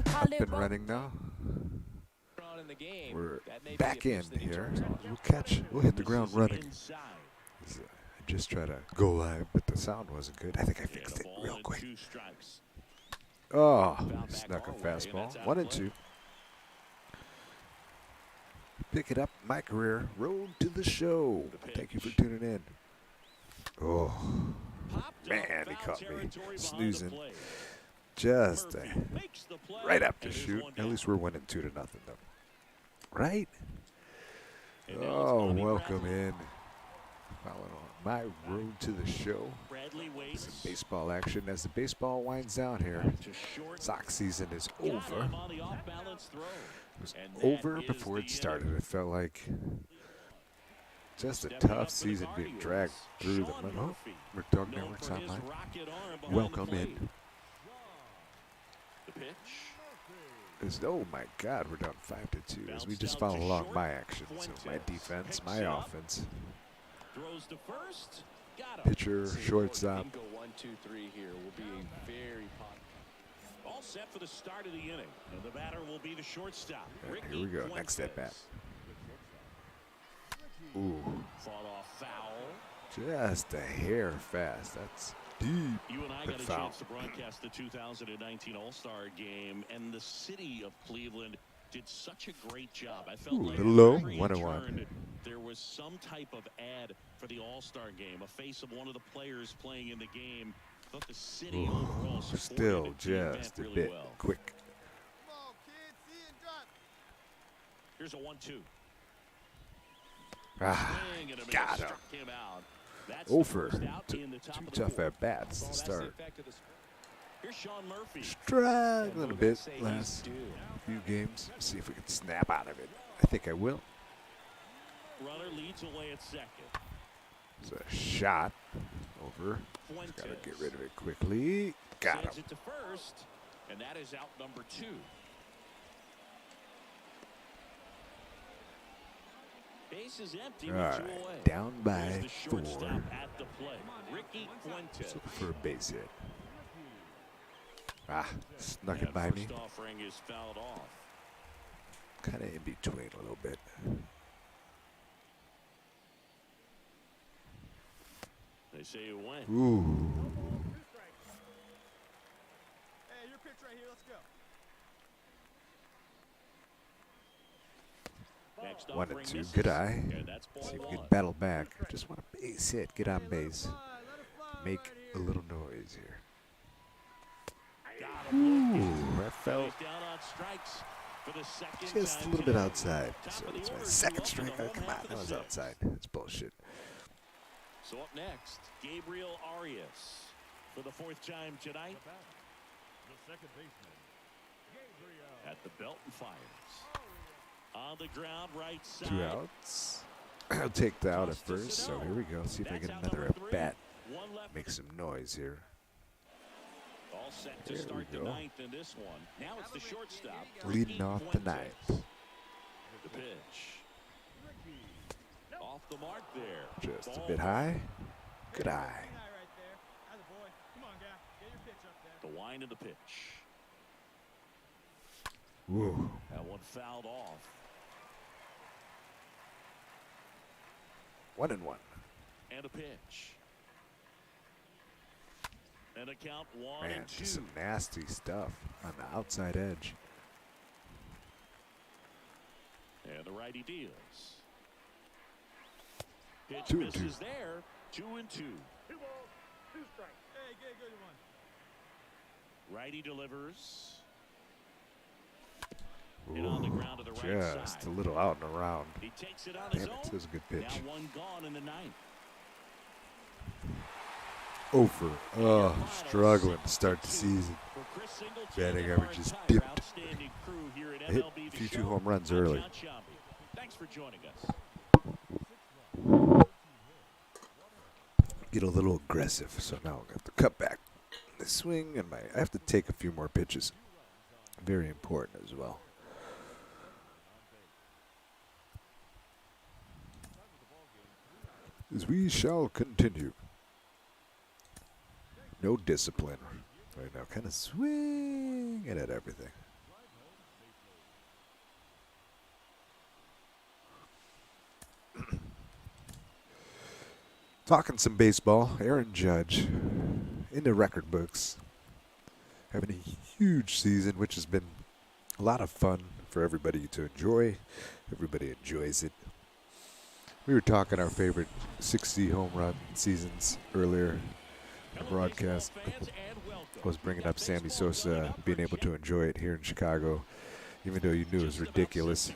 Up and running now. We're back in here. We'll hit the ground running. I just tried to go live, but the sound wasn't good. I think I fixed it real quick. Oh, snuck a fastball. 1-2. Pick it up, my career. Road to the show. Thank you for tuning in. Oh, man, he caught me snoozing. Just right up to shoot. At least we're winning 2-0 though. Right? Oh, welcome in. Following on my road to the show. Some baseball action as the baseball winds down here. Sox season is over. It was over before it started. It felt like just a tough season being dragged through the middle. McDog Network's online. Welcome in. Oh my God, we're down 5-2 as we just follow along my action. So my defense, my offense. Pitcher, shortstop. All set for the start of the inning. And the batter will be the shortstop. Here we go. Next at bat. Ooh. Fought off foul. Just a hair fast. That's deep. You and I got a foul. chance to broadcast the 2019 All-Star Game, and the city of Cleveland did such a great job. I felt like low. every 1-1. turn, there was some type of ad for the All-Star Game, a face of one of the players playing in the game. I thought the city overall still just a bit quick. Here's a 1-2. Ah, got him. Over. Two tough at bats to start. Struggling a bit last few games. See if we can snap out of it. I think I will. Runner leads away at second. It's a shot over. Got to get rid of it quickly. Got him. It to first, and that is out number 2. Base is empty. All right, down by 4. At the plate. Ricky Fuentes. Looking for a base hit. Ah, snuck it by me. Offering is fouled off. Kind of in between a little bit. They say you went. Ooh. Hey, your pitch right here. Let's go. 1-2. Good eye. See if we can battle back. Just want a base hit. Get on base. Make a little noise here. Ooh, that felt just a little bit outside. So it's my second strikeout. Come on, that was outside. That's bullshit. So up next, Gabriel Arias for the 4th time tonight. The second baseman, Gabriel. At the belt and fires. On the ground, right side. 2 outs. I'll take the out at first. So here we go. See if I get another at bat. Make some noise here. All set to start the 9th in this one. Now it's the shortstop. Leading off the 9th. The pitch. Off the mark there. Just a bit high. Good eye. The wind of the pitch. Woo. That one fouled off. 1-1. And a pitch. And a count 1-2. Man, just some nasty stuff on the outside edge. And the righty deals. Pitch 2-2. misses there. 2-2. 2 balls, 2 strikes. Hey, good one. Righty delivers. Ooh, And on the ground to the right just side. a little out and around. He takes it on Damn his it, own. that was a good pitch. Now 1 gone in the 9th. Over. Oh, struggling to start the season. Batting average just dipped. I hit a few 2 home runs early. Thanks for joining us. Get a little aggressive, so now I got the cutback, the swing, and I have to take a few more pitches. Very important as well. As we shall continue. No discipline right now. Kind of swinging at everything. Talking some baseball, Aaron Judge in the record books, having a huge season, which has been a lot of fun for everybody to enjoy. Everybody enjoys it. We were talking our favorite 60 home run seasons earlier in the broadcast. I was bringing up Sammy Sosa being able to enjoy it here in Chicago, even though you knew it was ridiculous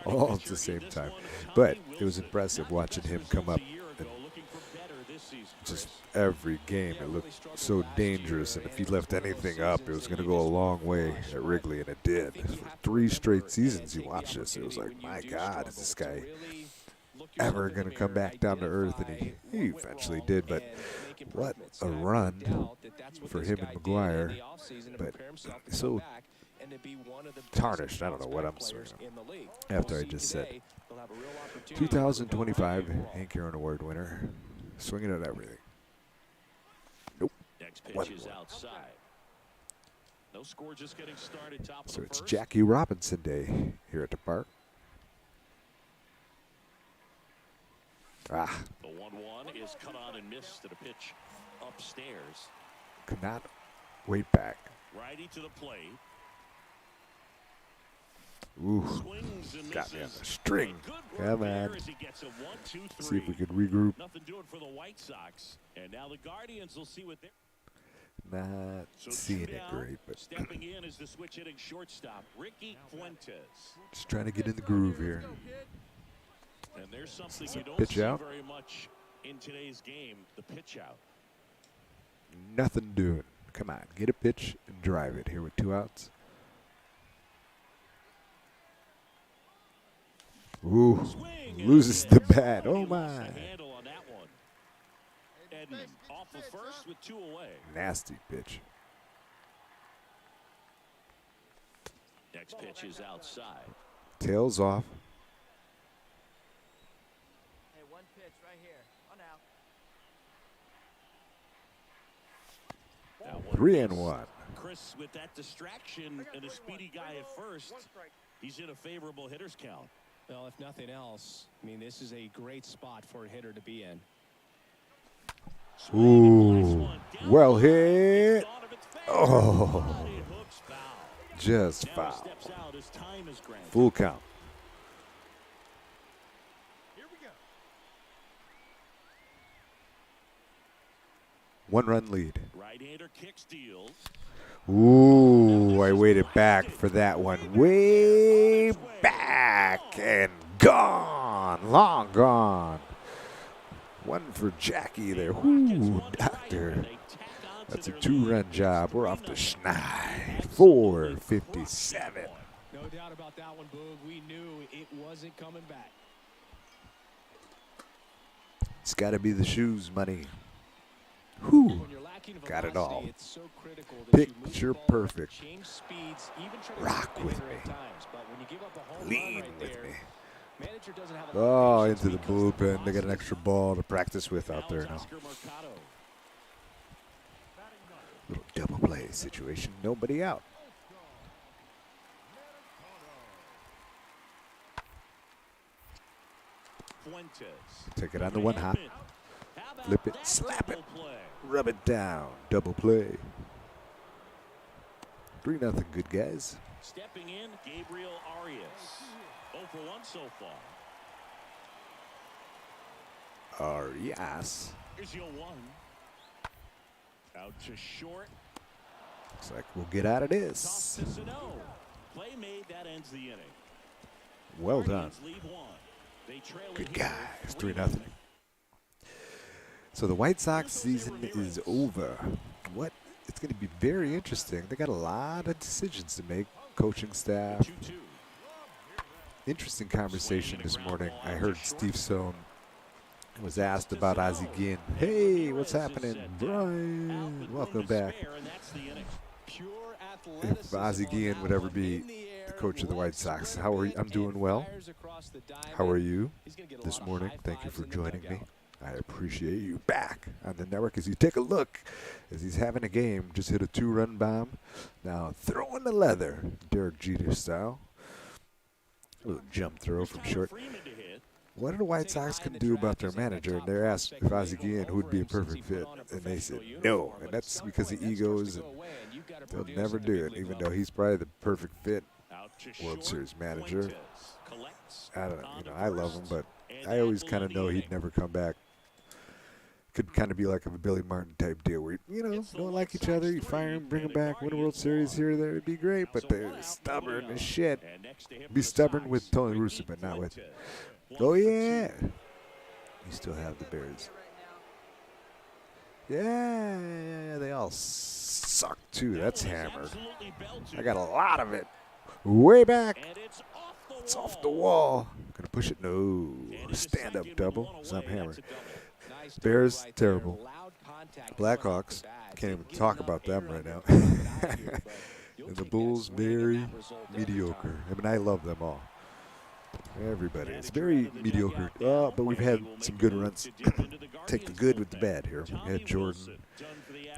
all at the same time. But it was impressive watching him come up. And just every game, it looked so dangerous. And if he left anything up, it was going to go a long way at Wrigley, and it did. For 3 straight seasons you watched this, it was like, my God, is this guy ever going to come back down to earth? And he eventually did, but what a run for him and McGuire. But so tarnished, I don't know what I'm swinging after I just said. 2025 Hank Aaron Award winner, swinging at everything. Nope. Next pitch is outside. No score, just getting started. Top So of the it's first. Jackie Robinson Day here at the park. Ah, The 1-1 is cut on and missed to the pitch upstairs. could not wait back. Righty to the plate. Ooh, Swings and got me on misses. the string. Good work Come there on. as he gets a 1-2-3. See if we could regroup. Nothing doing for the White Sox. And now the Guardians will see what they're. Not So seeing it shootout, great, but stepping in is the switch hitting shortstop, Ricky Fuentes. just trying to get in the groove here. And there's something you don't Pitch see out. very much in today's game, the pitch out. Nothing doing. Come on, get a pitch and drive it here with 2 outs. Ooh, Swing and loses a the miss. bat. He Oh lost my. the handle on that one. Edmund off the first with 2 away. Nasty pitch. Next pitch is outside. Tails off. Hey, 1 pitch right here. On out. That one 3 and missed. 1. Chris, with that distraction and a speedy guy at first, he's in a favorable hitter's count. Well, if nothing else, I mean, this is a great spot for a hitter to be in. Ooh, well hit. Oh, just foul. Full count. Here we go. 1-run lead. Right-hander kicks, deals. Ooh, I waited back for that one. Way back and gone. Long gone. One for Jackie there. Ooh, doctor. That's a 2-run job. We're off to Schneid. 457. No doubt about that one, Boog. We knew it wasn't coming back. It's got to be the shoes money. Whew. When you're lacking Got it velocity, all. it's so critical that you move the Picture ball, perfect. change speeds, even try to Rock get the with hitter at me. times. But when you give up a home Lean run right with there, me. manager doesn't have a Oh, lot of into the patience because bullpen. They got an extra ball to practice with out there now. Oscar Mercado. Little double play situation. Nobody out. Fuentes. Take it on the 1 hop. How about Flip it, that slap it. double play? Rub it down. Double play. 3-0, good guys. Stepping in, Gabriel Arias. 0 for 1 so far. Arias. Here's your 1. Out to short. Looks like we'll get out of Toss this. to Sano. Play made, that ends the inning. Well done. Guardians lead 1. They trail it Good here, guys. 3-0. 3-0. So the White Sox season is over. What? It's going to be very interesting. They got a lot of decisions to make. Coaching staff. 2-2. Interesting conversation this morning. I heard Steve Sohn was asked about Ozzie Guillen. Hey, what's happening, Brian? Welcome back. pure If athleticism Ozzie on Guillen that would ever one. be In the air, the coach of the White left Sox, square how are you? big I'm doing and well. fires across the How are diamond. you He's gonna get a this lot of morning? high Thank you for fives in the joining me. dugout. I appreciate you back on the network. As you take a look, as he's having a game, just hit a 2-run bomb. Now throwing the leather, Derek Jeter style. A little jump throw from short. Freeman to hit. what do the White Sox can do about their manager? And they're asked if Ozzie Guillen who would be a perfect fit, and they said no. And that's because of egos, and they'll never do it, even though he's probably the perfect fit World Series manager. I don't know, I love him, but I always kind of know he'd never come back. Could kind of be like a Billy Martin type deal where, don't like each other, you fire him, bring him back, win a World Series here or there, it'd be great, but they're stubborn as shit. Be stubborn with Tony Russo, but not with, oh yeah. You still have the Bears. Yeah, they all suck too. That's hammered. I got a lot of it. Way back. It's off the wall. Gonna push it. No. Stand up double. So I'm hammered. Bears, terrible. Blackhawks, can't even talk about them right now. And the Bulls, very mediocre. I mean, I love them all. Everybody is very mediocre. But we've had some good runs. Take the good with the bad here. We had Jordan.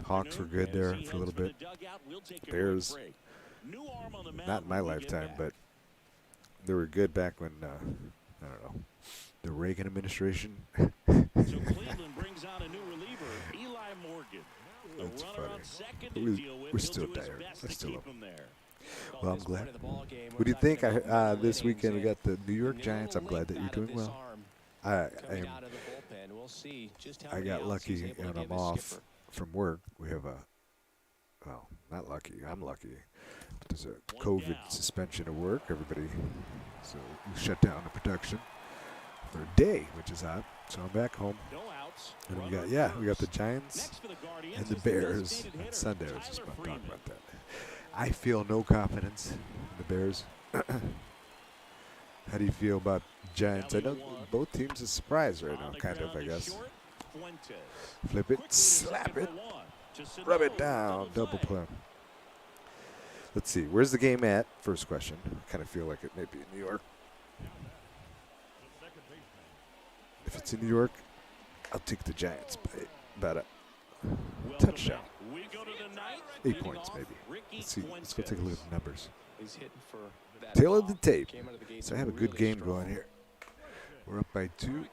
Hawks were good there for a little bit. Bears, not in my lifetime, but they were good back when, I don't know, the Reagan administration. So Cleveland brings out a new reliever, Eli Morgan. That's funny. We're still tired. I still love him. Well, I'm glad. What do you think? This weekend we got the New York Giants. I'm glad that you're doing well. I got lucky and I'm off from work. We have well, not lucky. I'm lucky. There's a COVID suspension of work. Everybody, so we shut down the production for a day, which is odd. So I'm back home. And we got the Giants and the Bears on Sunday. I was just about to talk about that. I feel no confidence in the Bears. How do you feel about Giants? I know both teams are surprised right now, kind of, I guess. Flip it, slap it, rub it down, double play. Let's see, where's the game at? First question. I kind of feel like it may be in New York. If it's in New York, I'll take the Giants by about a touchdown. 8 points, maybe. Let's see. Let's go take a look at the numbers. Tail of the tape. So I have a good game going here. We're up by 2.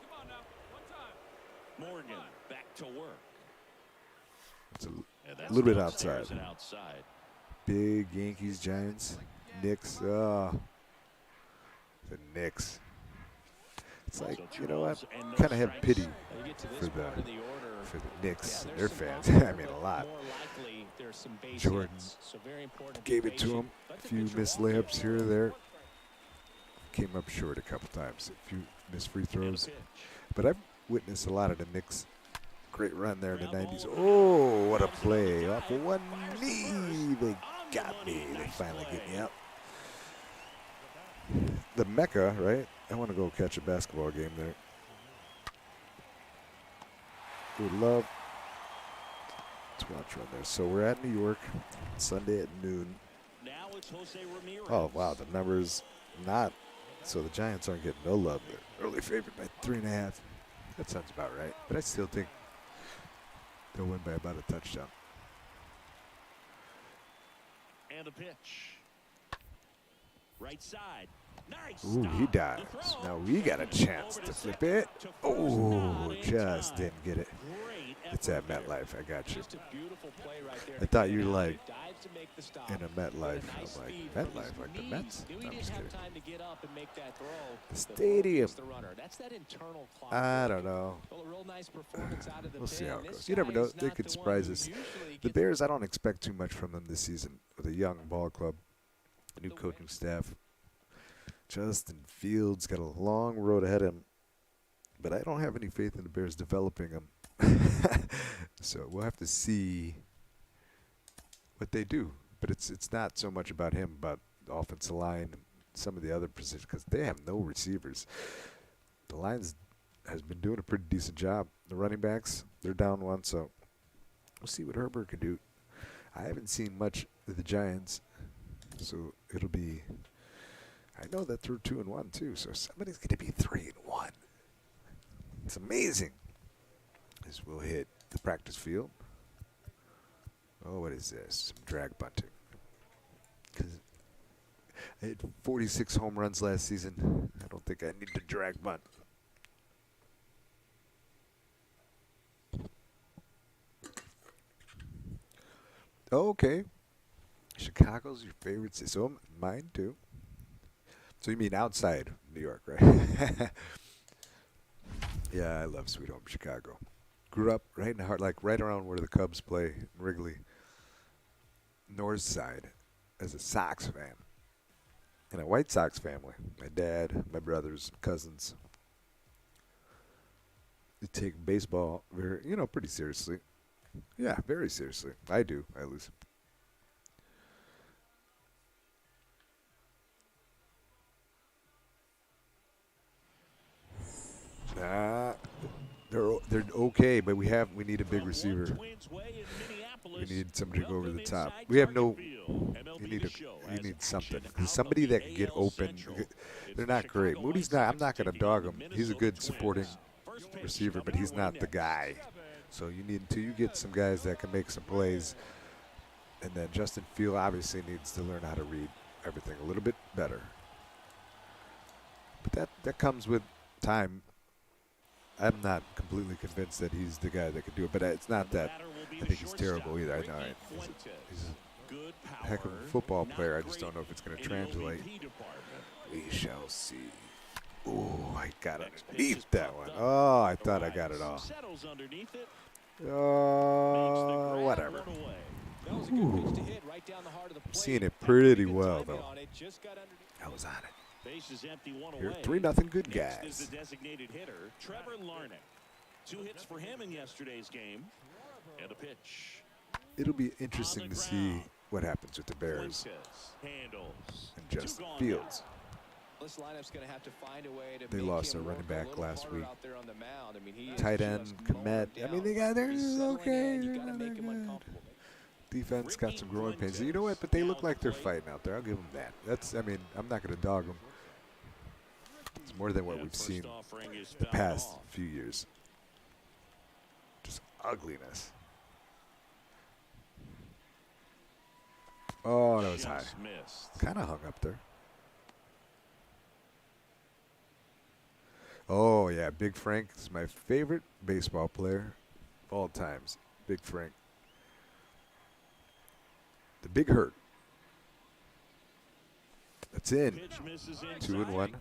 Morgan back to work. It's a little bit outside. Big Yankees, Giants, Knicks. The Knicks. It's like, you know what? Kind of have pity for the Knicks and their fans. I mean, a lot. Jordan gave it to him. A few missed layups here or there. Came up short a couple times. A few missed free throws. But I've witnessed a lot of the Knicks. Great run there in the 90s. Oh, what a play. Off of one knee. They got me. They finally get me out. The Mecca, right? I want to go catch a basketball game there. Would love to watch one there. So we're at New York Sunday at noon. Oh, wow. The numbers not. So the Giants aren't getting no love. They're early favorite by 3.5. That sounds about right. But I still think they'll win by about a touchdown. And a pitch. Right side. Nice. Ooh, he dives. Now we got a chance to flip it. Oh, just didn't get it. It's at MetLife. I got you. I thought you like in a MetLife. I'm like, MetLife, like the Mets? No, I'm just kidding. The stadium. I don't know. We'll see how it goes. You never know. They could surprise us. The Bears, I don't expect too much from them this season. With a young ball club, new coaching staff. Justin Fields got a long road ahead of him, but I don't have any faith in the Bears developing him. So we'll have to see what they do. But it's not so much about him, about the offensive line and some of the other positions, because they have no receivers. The Lions has been doing a pretty decent job. The running backs, they're down one, so we'll see what Herbert can do. I haven't seen much of the Giants, so it'll be. I know that they're 2-1 too, so somebody's going to be 3-1. It's amazing. This will hit the practice field. Oh, what is this? Some drag bunting. Because I had 46 home runs last season. I don't think I need to drag bunt. Oh, okay. Chicago's your favorite city. So mine too. So you mean outside New York, right? Yeah, I love Sweet Home Chicago. Grew up right in the heart, like right around where the Cubs play in Wrigley, North Side, as a Sox fan. And a White Sox family. My dad, my brothers, cousins. They take baseball very, pretty seriously. Yeah, very seriously. I do, at least. Nah, they're okay, but we need a big receiver. We need somebody to go over the top. We have no. You need something. 'Cause somebody that can get open. They're not great. Moody's not. I'm not going to dog him. He's a good supporting receiver, but he's not the guy. So you need until you get some guys that can make some plays, and then Justin Field obviously needs to learn how to read everything a little bit better. But that comes with time. I'm not completely convinced that he's the guy that can do it, but it's not that I think he's terrible either. I know he's a heck of a football player. I just don't know if it's going to translate. We shall see. Oh, I got underneath that one. Oh, I thought I got it all. Whatever. Ooh. I'm seeing it pretty well, though. I was on it. Here, 3-0 good guys. Next is the designated hitter, Trevor Larnach. 2 hits for him in yesterday's game. And a pitch. It'll be interesting to see what happens with the Bears and Justin Fields. This lineup's going to have to find a way to they make lost him their running back last week. out there on the mound. I mean, tight end, Komet. I mean, they got theirs okay. They're good. Defense got some growing pains. You know what? But they look like they're fighting out there. I'll give them that. I'm not going to dog them. It's more than what we've seen the past few years. Just ugliness. Oh, that was high. Kind of hung up there. Oh, yeah, Big Frank is my favorite baseball player of all times. Big Frank. The Big Hurt. That's in. 2-1.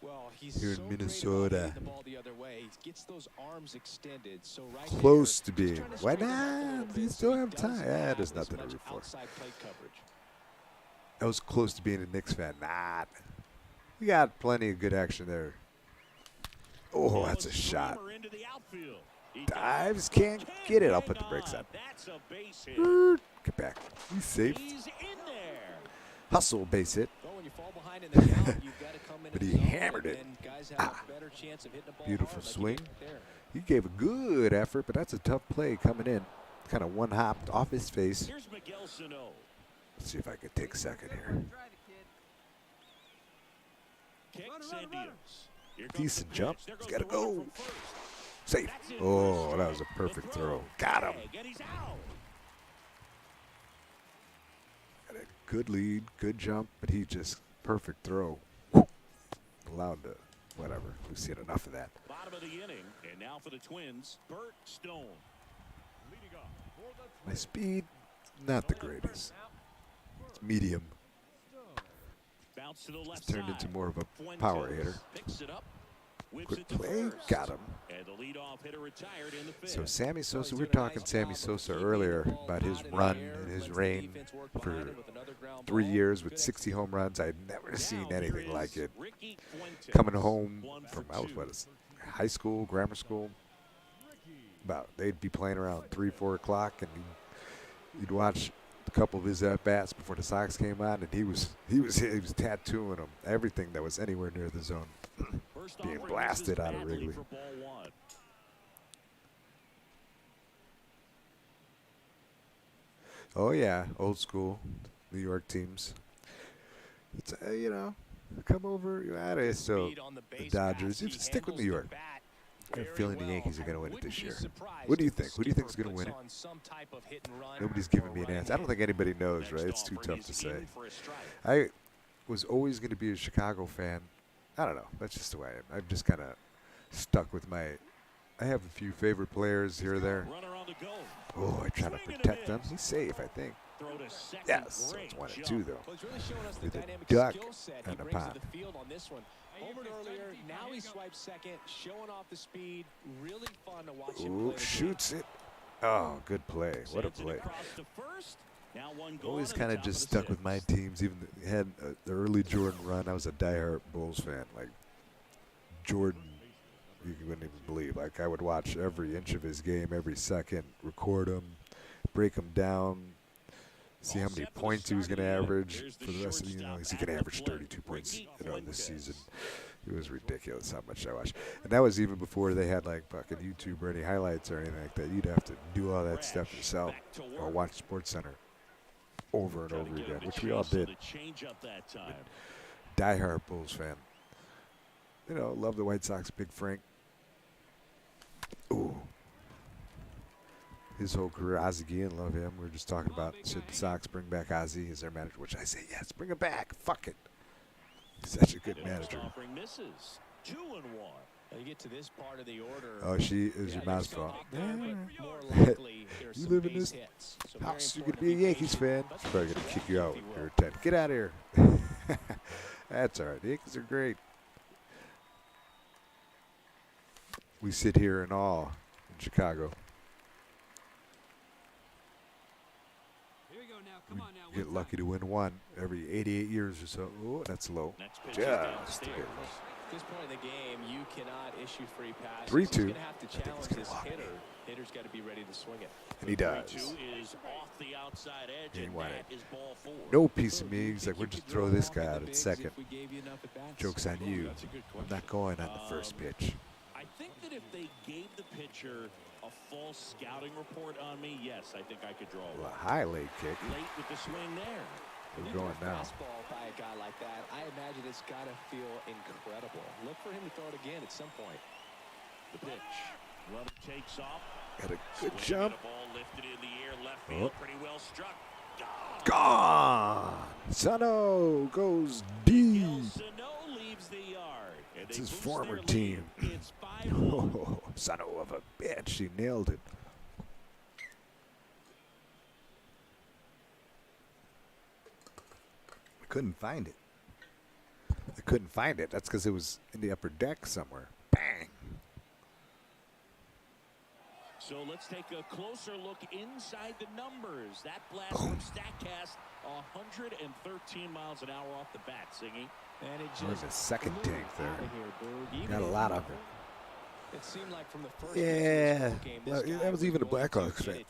Well, he's here in Minnesota. The ball the other way. He gets those arms extended. So right close there, to being. Why not? You still have time. Yeah, there's nothing to root for. I was close to being a Knicks fan. Not. We got plenty of good action there. Oh, that's a shot. Dives, can't get it. I'll put the brakes on. Get back. He's safe. Hustle, base hit. But he hammered it. Beautiful swing. He gave a good effort, but that's a tough play coming in. Kind of one-hopped off his face. Let's see if I can take second here. Decent jump. He's got to go. Safe. Oh, that was a perfect throw. Got him. Got a good lead, good jump, but he just perfect throw. Allowed to, whatever. We've seen enough of that. Bottom of the inning, and now for the Twins, Bert Stone. My speed, not the greatest. It's medium. It's turned into more of a power hitter. Quick play, got him. So Sammy Sosa, we were talking Sammy Sosa earlier about his run and his reign for 3 years with 60 home runs. I'd never seen anything like it. Coming home from, high school, grammar school, they'd be playing around 3, 4 o'clock, and you'd watch a couple of his at-bats before the Sox came on, and he was tattooing them, everything that was anywhere near the zone. Being blasted out of Wrigley. Oh, yeah, old school New York teams. It's, come over. So the Dodgers, stick with New York. I have a feeling the Yankees are going to win it this year. What do you think? Who do you think is going to win it? Nobody's giving me an answer. I don't think anybody knows, right? It's too tough to say. I was always going to be a Chicago fan. I don't know. That's just the way I am. I'm just kind of stuck with I have a few favorite players here or there. on the go. Oh, I try to protect him. He's safe, I think. Throw to second. Yes, so Great it's 1 and jump. 2 though. Well, he's really showing us the With a dynamic duck skill set and he a brings pop. to the field on this one. Homered earlier, now he swipes second, showing off the speed. Really fun to watch him Ooh, play the shoots it. Oh, good play. What a Sends it play. across to first. Now one goal Always on the kind of top just the stuck with my sixth. teams. Even had the early Jordan run. I was a diehard Bulls fan. Like Jordan, you wouldn't even believe. Like I would watch every inch of his game, every second, record him, break him down, see how many points he was going to average for the rest of the year. Is he going to average 32 points this season? It was ridiculous how much I watched. And that was even before they had like fucking YouTube or any highlights or anything like that. You'd have to do all that stuff yourself or watch SportsCenter over and over again, which we all did. Diehard Bulls fan. You know, love the White Sox, Big Frank. Ooh. His whole career, Ozzie Guillen, love him. We were just talking about, should the Sox bring back Ozzie as their manager, which I say, yes, bring him back. Fuck it. He's such a good manager. Misses. 2-1. You get to this part of the order. Oh, she is your mom's fault. You live in this house, you're going to be a Yankees fan. She's probably going to kick you out when you're 10. Get out of here. That's all right. The Yankees are great. We sit here in awe in Chicago. We get lucky to win one every 88 years or so. Oh, that's low. Just a bit. At this point in the game, you cannot issue free passes. 3-2. He's going to have to I think challenge he's this gonna walk hitter. Hitter's got to be ready to swing it. And he does. 3-2 is off the outside edge, Game and winning. that is ball 4. No piece of me. He's like, we'll just throw this guy out at second. If we gave you enough at-bats. Joke's on you. I'm not going on the first pitch. I think that if they gave the pitcher a false scouting report on me, yes, I think I could draw Well, one. a high late kick. Late with the swing there. We're going now. Fastball by a guy like that, I imagine it's got to feel incredible. Look for him to throw it again at some point. The pitch. Runner takes off. Got a good Swing jump. and a ball lifted in the air, left field, pretty well struck. Gone. Sano goes deep. Sano leaves the yard. And It's they his boost former their lead. team. It's 5-1. Oh, Sano of a bitch. He nailed it. I couldn't find it. I couldn't find it. That's because it was in the upper deck somewhere. Bang. So let's take a closer look inside the numbers. That blast from StatCast, 113 miles an hour off the bat, Singy. And it We're in the second tank there. Here, Got a lot of it. It seemed like from the first Yeah, game, well, that was even the Blackhawks fan.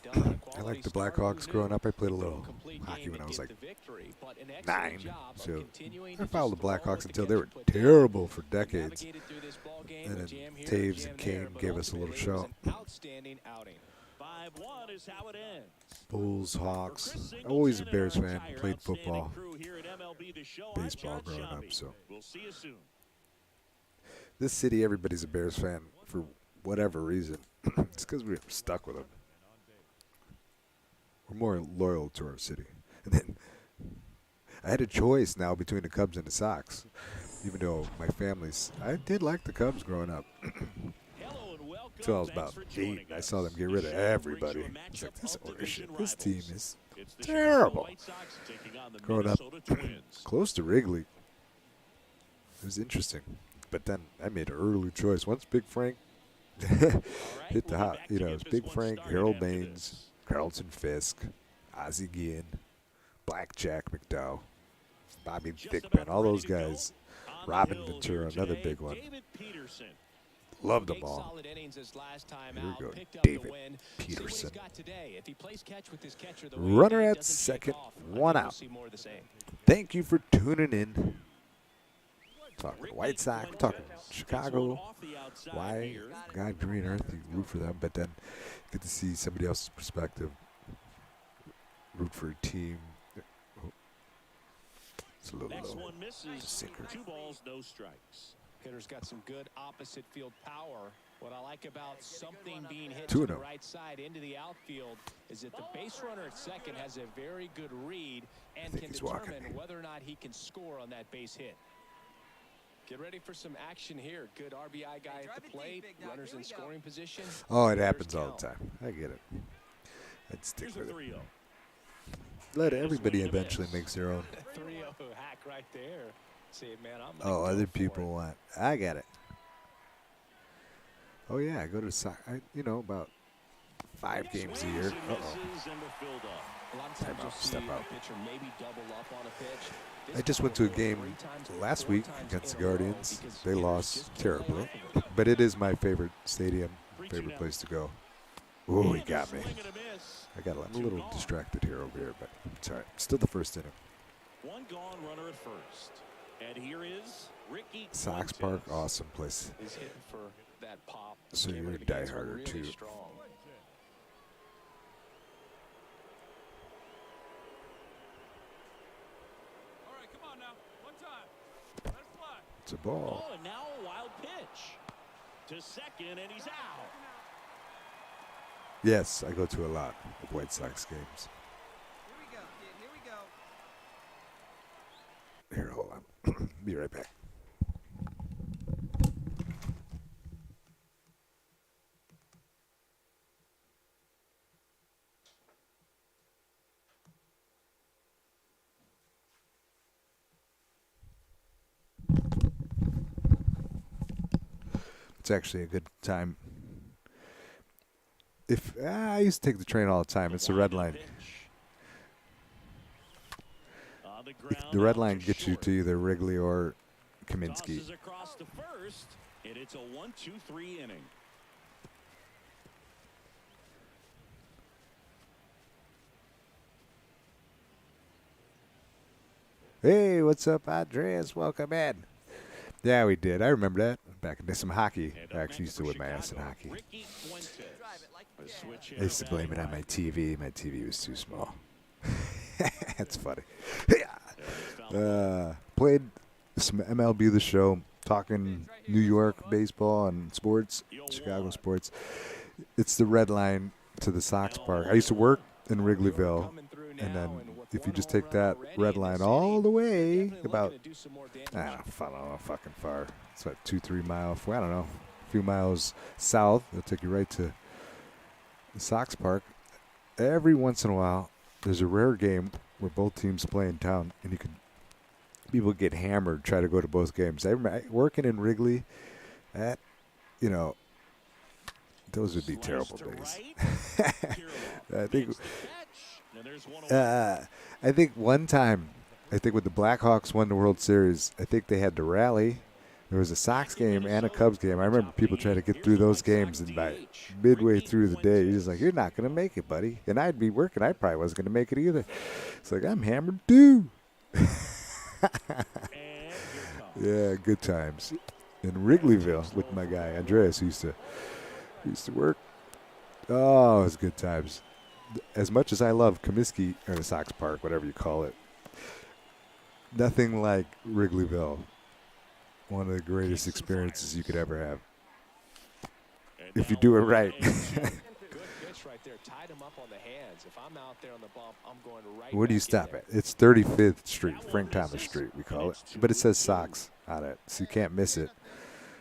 I liked the Blackhawks growing up. I played a little hockey when I was like 9. So I followed the Blackhawks until they were terrible for decades. And then Taves and Kane gave us a little show. Outstanding outing. 5-1 is how it ends. Bulls, Hawks. For Chris Always a Singleton Bears and our fan. entire Played outstanding football, crew here at MLB The Show, I'm baseball John growing up. Shelby. So We'll see you soon. this city, everybody's a Bears fan for whatever reason. It's because we're stuck with them. We're more loyal to our city. And then I had a choice now between the Cubs and the Sox. Even though my family's, I did like the Cubs growing up. Hello and welcome. Until I was Thanks about for 8, joining and I us. saw them get The rid of show everybody. brings you a It's like, matchup this of ownership, division this team rivals. is It's the terrible. Chicago White Sox taking on the Growing up Minnesota Twins. close to Wrigley. It was interesting. But then I made an early choice. Once Big Frank hit the hot, you know, it was Big Frank, Harold Baines, Carlton Fisk, Ozzie Guillen, Blackjack McDowell, Bobby Thigpen, all those guys. Robin Ventura, another big one. Loved them all. Here we go, David Peterson. Runner at second, 1 out. Thank you for tuning in. Talking White Sox, talking Chicago. Why God Green Earth, you root for them, but then get to see somebody else's perspective. Root for a team. Oh. It's a little Next low. one misses. Sinker. 2 balls, no strikes. Hitter's got some good opposite field power. What I like about something being hit 2-0. to the right side into the outfield is that the base runner at second has a very good read and think can he's determine walking. whether or not he can score on that base hit. Get ready for some action here. Good RBI guy at the plate. Runners in scoring position. Oh, it happens all the time. I get it. I'd stick with it. Let everybody eventually makes their own. 3-0 hack right there. See, man, I'm Oh, other people want. I got it. Oh yeah, I go to about 5 games a year. A lot of times you'll see a pitcher maybe double up on a pitch. I just went to a game last week against the Guardians. They lost terribly, but it is my favorite stadium, favorite place to go. Oh, he got me. I'm a little distracted here over here, but it's all right. Still the first inning. One gone runner at first. And here is Ricky Sox Park, awesome place. He's hitting for that pop. So you're a dieharder too. Strong. All right, come on now. One time. Let it fly. It's a ball. Oh, and now a wild pitch. To second, and he's out. Yes, I go to a lot of White Sox games. Here we go, kid. Here we go. Here, hold on. Be right back. It's actually a good time. I used to take the train all the time. It's the red line. The red line gets you to either Wrigley or Kaminsky. Tosses across the first, and it's a 1-2-3 inning. Hey, what's up, Andreas? Welcome in. Yeah, we did. I remember that. Back in some hockey. I actually used to whip my ass in hockey. I used to blame it on my TV. My TV was too small. That's funny. Played some MLB The Show, talking New York baseball and sports, Chicago sports. It's the red line to the Sox Park. I used to work in Wrigleyville, and then if you just take that red line all the way about, I don't know, fucking far. It's like 2-3 miles, I don't know, a few miles south. It'll take you right to the Sox Park. Every once in a while, there's a rare game where both teams play in town, and people get hammered, try to go to both games. I remember working in Wrigley, those would be terrible days. I think one time, when the Blackhawks won the World Series, I think they had to rally. There was a Sox game and a Cubs game. I remember people trying to get through those games, and by midway through the day, he's like, "You're not going to make it, buddy." And I'd be working. I probably wasn't going to make it either. It's like, I'm hammered too. Yeah, good times. In Wrigleyville with my guy, Andreas, who used to work. Oh, it was good times. As much as I love Comiskey, or the Sox Park, whatever you call it, nothing like Wrigleyville. One of the greatest experiences you could ever have. If you do it right. Good pitch right there. Tied him up on the hands. If I'm out there on the bump, I'm going right. Where do you stop at? It's 35th Street, Frank Thomas Street, we call it. But it says Sox on it, so you can't miss it.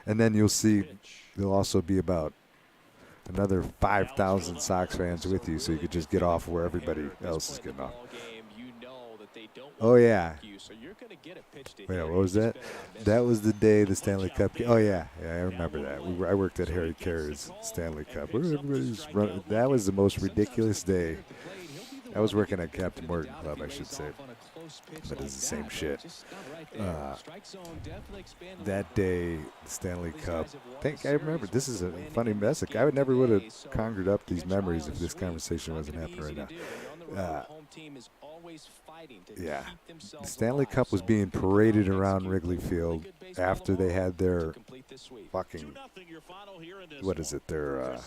And then you'll see there'll also be about another 5,000 Sox fans with you, so you could just get off where everybody else is getting off. Oh, yeah. Wait, what was that? That was the day the Stanley Cup came. Oh, yeah. Yeah, I remember that. I worked at Harry Carey's Stanley Cup. Everybody's running. That was the most ridiculous day. I was working at Captain Morgan Club, I should say. But it's the same shit. That day, the Stanley Cup. I remember. This is a funny message. I never would have conjured up these memories if this conversation wasn't happening right now. Yeah, the Stanley Cup was being paraded around Wrigley Field after they had their fucking, what is it, their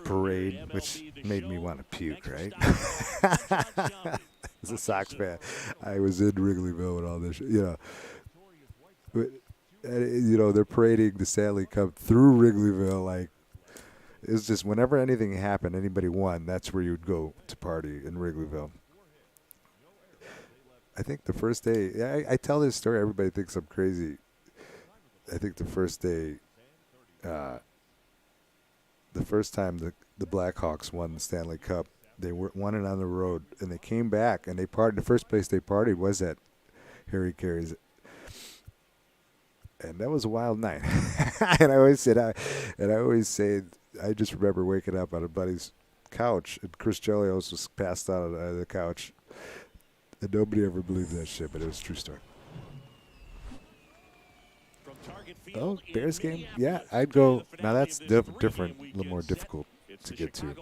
parade, which made me want to puke, right? As a Sox fan, I was in Wrigleyville and all this, But, they're parading the Stanley Cup through Wrigleyville like, it's just whenever anything happened, anybody won, that's where you would go to party in Wrigleyville. I think the first day, I tell this story, everybody thinks I'm crazy. I think the first day, the first time the Blackhawks won the Stanley Cup, they won it on the road, and they came back, and they partied. The first place they partied was at Harry Carey's. And that was a wild night. And I always say, I just remember waking up on a buddy's couch, and Chris Chelios was passed out on the couch. And nobody ever believed that shit, but it was a true story. Oh, Bears game? Yeah, I'd go. Now that's different, a little more difficult to get to.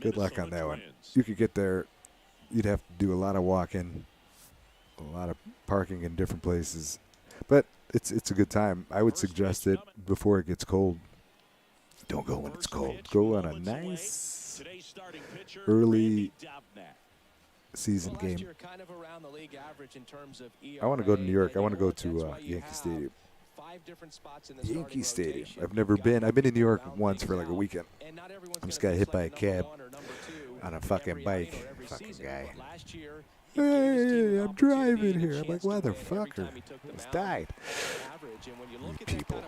Good luck on that one. You could get there. You'd have to do a lot of walking, a lot of parking in different places. But it's a good time. I would suggest it before it gets cold. Don't go when it's cold. Go on a nice early season game. I want to go to New York. I want to go to Yankee Stadium. Yankee Stadium. I've never been. I've been in New York once for like a weekend. I just got hit by a cab on a fucking bike. Fucking guy. Hey, I'm driving here. I'm like, motherfucker. Just died. You people.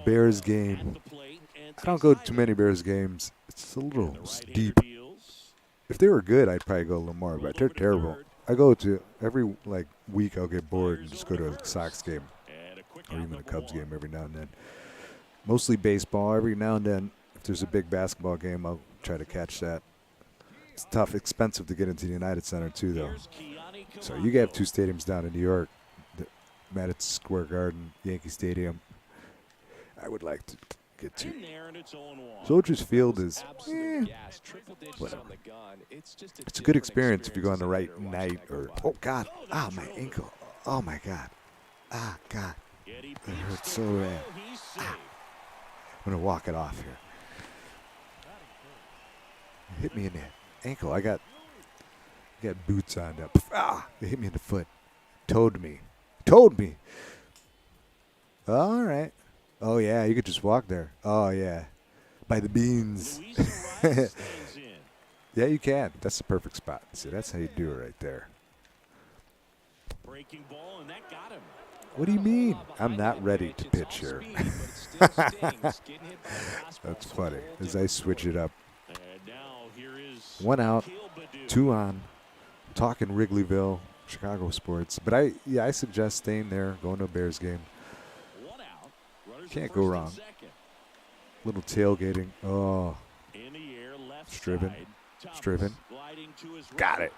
Bears game. I don't go to too many Bears games. It's a little steep. If they were good, I'd probably go a little more, but they're terrible. I go to every week. I'll get bored and just go to a Sox game or even a Cubs game every now and then. Mostly baseball. Every now and then, if there's a big basketball game, I'll try to catch that. It's tough, expensive to get into the United Center too, though. So you have two stadiums down in New York, Madison Square Garden, Yankee Stadium. I would like to get to. Soldiers Field is whatever. It's a good experience if you go on the right night. Or God, my ankle. Oh my God, God, it hurts so bad. I'm gonna walk it off here. Hit me in the ankle. I got boots on now. It hit me in the foot. Toed me. All right. Oh yeah, you could just walk there. Oh yeah, by the beans. Yeah, you can. That's the perfect spot. See, that's how you do it right there. What do you mean? I'm not ready to pitch here. That's funny. As I switch it up. 1 out, 2 on. Talking Wrigleyville, Chicago sports. But I suggest staying there, going to a Bears game. Can't go wrong. Little tailgating. Oh. Striven. Got it.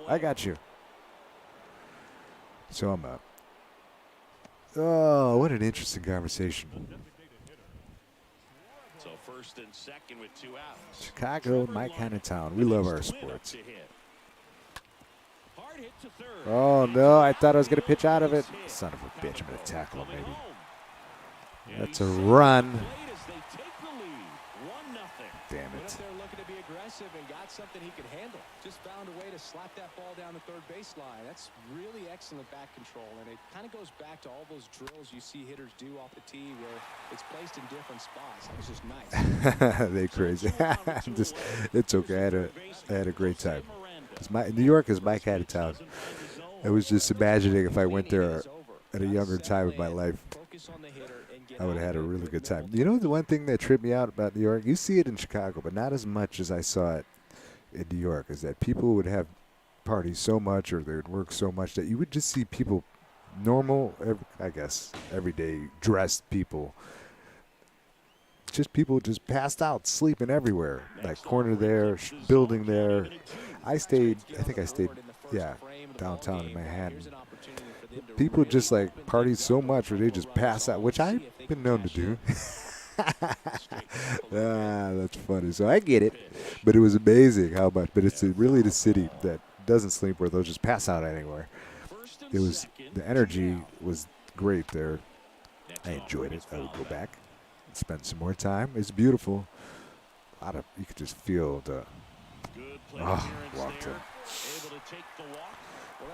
I got you. So I'm up. Oh, what an interesting conversation. So first and second with 2 outs. Chicago, my kind of town. We love our sports. Oh, no. I thought I was going to pitch out of it. Son of a bitch. I'm going to tackle him, maybe. That's a run. Damn it. They're looking to be aggressive and got something he could handle. Just found a way to slap that ball down the third baseline. That's really excellent back control, and it kind of goes back to all those drills you see hitters do off the tee where it's placed in different spots. That was just nice. They crazy. It's okay. I had a great time. New York is my kind of town. I was just imagining if I went there at a younger time of my life, I would have had a really good time. You know the one thing that tripped me out about New York? You see it in Chicago, but not as much as I saw it in New York, is that people would have parties so much or they would work so much that you would just see people, normal, everyday dressed people, people just passed out, sleeping everywhere, like corner there, building there. I think I stayed, downtown in Manhattan. People just party so much where they just pass out, which I've been known to do. That's funny. So I get it, but it was amazing how much. But it's really the city that doesn't sleep where they'll just pass out anywhere. The energy was great there. I enjoyed it. I would go back and spend some more time. It's beautiful. You could just feel the Good plate Oh, appearance walked there. him. Able to take the walk.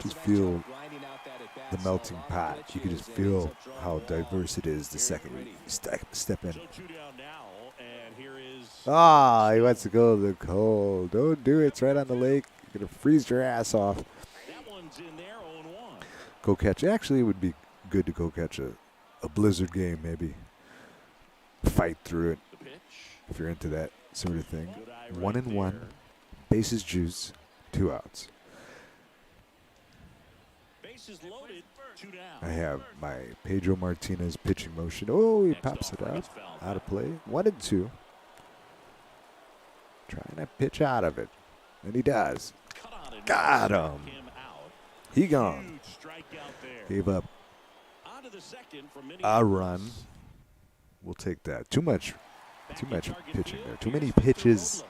Just feel the melting pot. You can just feel how diverse it is the second you step in. So 2 down now, and here is Ah, he wants to go to the cold. Don't do it. It's right on the lake. You're going to freeze your ass off. that one's in there, 0-1. Go catch. Actually, it would be good to go catch a blizzard game, maybe. Fight through it The pitch. if you're into that sort of thing. Good eye 1-1. there. Bases juice. 2 outs. Bases loaded, 2 down. I have my Pedro Martinez pitching motion. Oh, he pops it out. Out of play. 1-2. Trying to pitch out of it. And he does. Cut on and Got struck him. out. He gone. Huge strikeout there. Gave up On to the second from a run. We'll take that. Too much pitching there. Too many pitches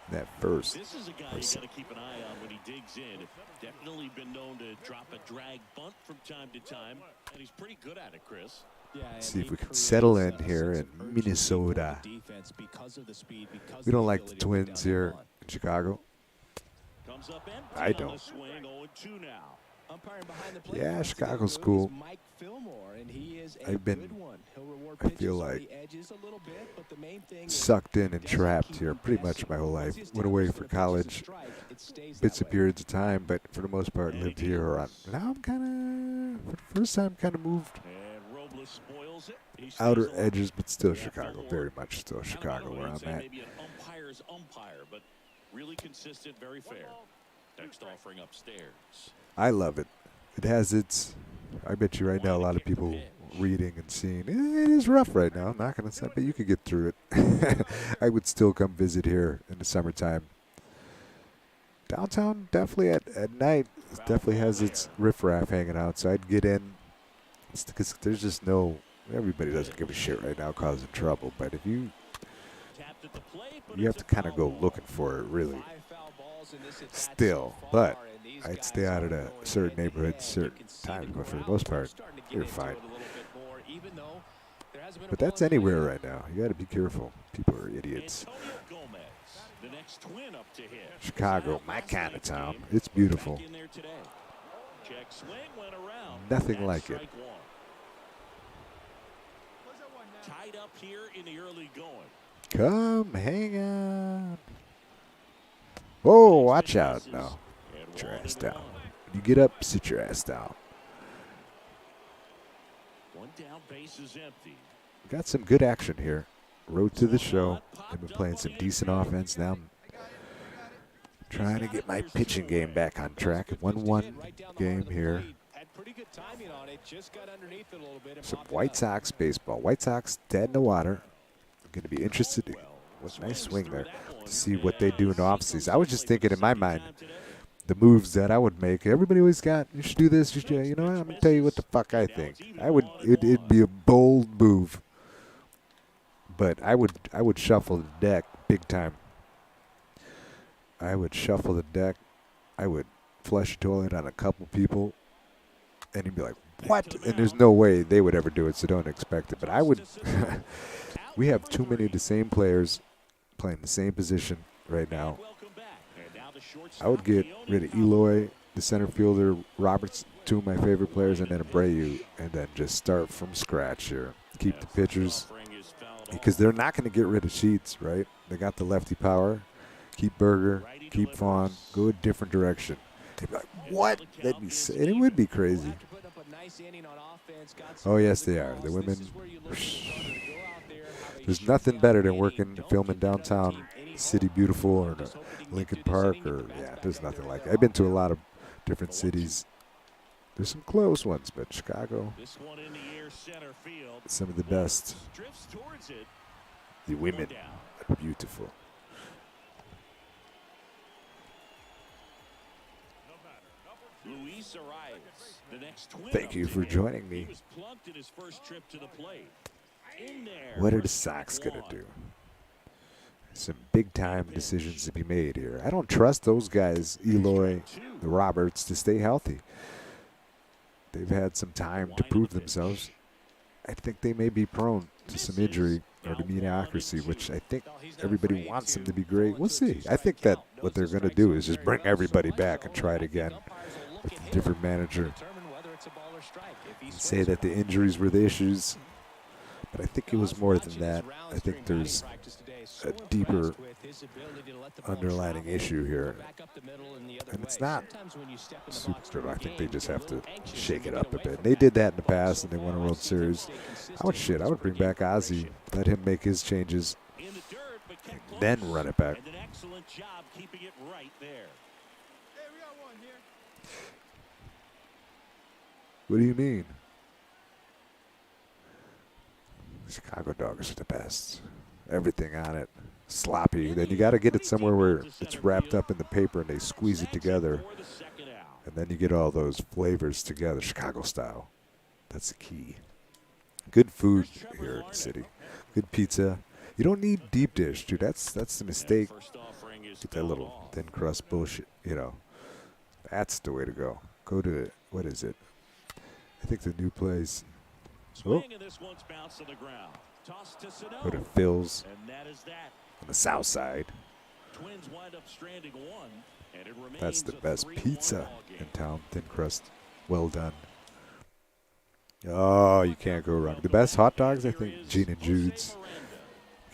in that first. This is a guy you got to keep an eye on when he digs in. Definitely been known to drop a drag bunt from time to time, and he's pretty good at it, Chris. See if we can settle in here in Minnesota. We don't like the Twins here in Chicago. Comes up empty I on don't. the swing, 0-2 now. Yeah, Chicago's cool. I've been, I feel like, sucked in and trapped here pretty much my whole life. Went away for college, bits of periods of time, but for the most part lived here. Now I'm kind of, for the first time, kind of moved And Robles spoils it. He stays outer alive. edges, but still Chicago. Very much still Chicago where I'm at. Maybe an umpire's umpire, but really consistent, very fair. Next offering upstairs. I love it. It has its, I bet you right now a lot of people reading and seeing, it is rough right now. I'm not going to say, but you could get through it. I would still come visit here in the summertime. Downtown, definitely at night, definitely has its riffraff hanging out. So I'd get in, because there's just no, everybody doesn't give a shit right now causing trouble. But if you have to kind of go looking for it, really. Still, but I'd stay out of the certain neighborhoods, certain times, but for the most part, you're fine. But that's anywhere right now. You got to be careful. People are idiots. Chicago, my kind of town. It's beautiful. Nothing like it. Tied up here in the early going. Come, hang on. Whoa, watch out now. Sit your ass down. When you get up, sit your ass down. One down, base is empty. Got some good action here. Road to the show. They've been playing some decent offense. Now I'm trying to get my pitching game back on track. 1-1 game here. Some White Sox baseball. White Sox dead in the water. I'm going to be interested. What a nice swing there to see what they do in the offseason. I was just thinking in my mind the moves that I would make. Everybody always got, you should do this. You should, you know what? I'm going to tell you what the fuck I think. It'd be a bold move. But I would shuffle the deck big time. I would shuffle the deck. I would flush a toilet on a couple people. And you'd be like, what? And there's no way they would ever do it, so don't expect it. But I would. We have too many of the same players playing the same position right now. I would get rid of Eloy, the center fielder, Roberts, two of my favorite players, and then Abreu, and then just start from scratch here. Keep the pitchers, because they're not going to get rid of Sheets, right? They got the lefty power. Keep Berger, keep Vaughn, go a different direction. They'd be like, what? And it would be crazy. Oh, yes, they are. The women. There's nothing better than filming downtown City Beautiful or Lincoln Park there's nothing like it. I've been to a lot of different cities. There's some close ones, but Chicago, some of the best. The women are beautiful. Thank you for joining me. What are the Sox going to do? Some big-time decisions to be made here. I don't trust those guys, Eloy, the Roberts, to stay healthy. They've had some time to prove themselves. I think they may be prone to some injury or to mediocrity, which I think everybody wants them to be great. We'll see. I think that what they're going to do is just bring everybody back and try it again with a different manager. And say that the injuries were the issues, but I think it was more than that. I think there's a deeper underlying issue here. And it's not super. I think they just have to shake it up a bit. They did that in the past, and they won a World Series. I would bring back Ozzie, let him make his changes, and then run it back. An excellent job keeping it right there. Hey, we got one here. What do you mean? Chicago dogs are the best. Everything on it. Sloppy. Then you got to get it somewhere where it's wrapped up in the paper and they squeeze it together. And then you get all those flavors together, Chicago style. That's the key. Good food here in the city. Good pizza. You don't need deep dish, dude. That's the mistake. Get that little thin crust bullshit, you know. That's the way to go. Go to, what is it? I think the new place. Oh. Go to Phil's on the south side. That's the best pizza in town. Thin crust. Well done. Oh, you can't go wrong. The best hot dogs, I think, Gene and Jude's.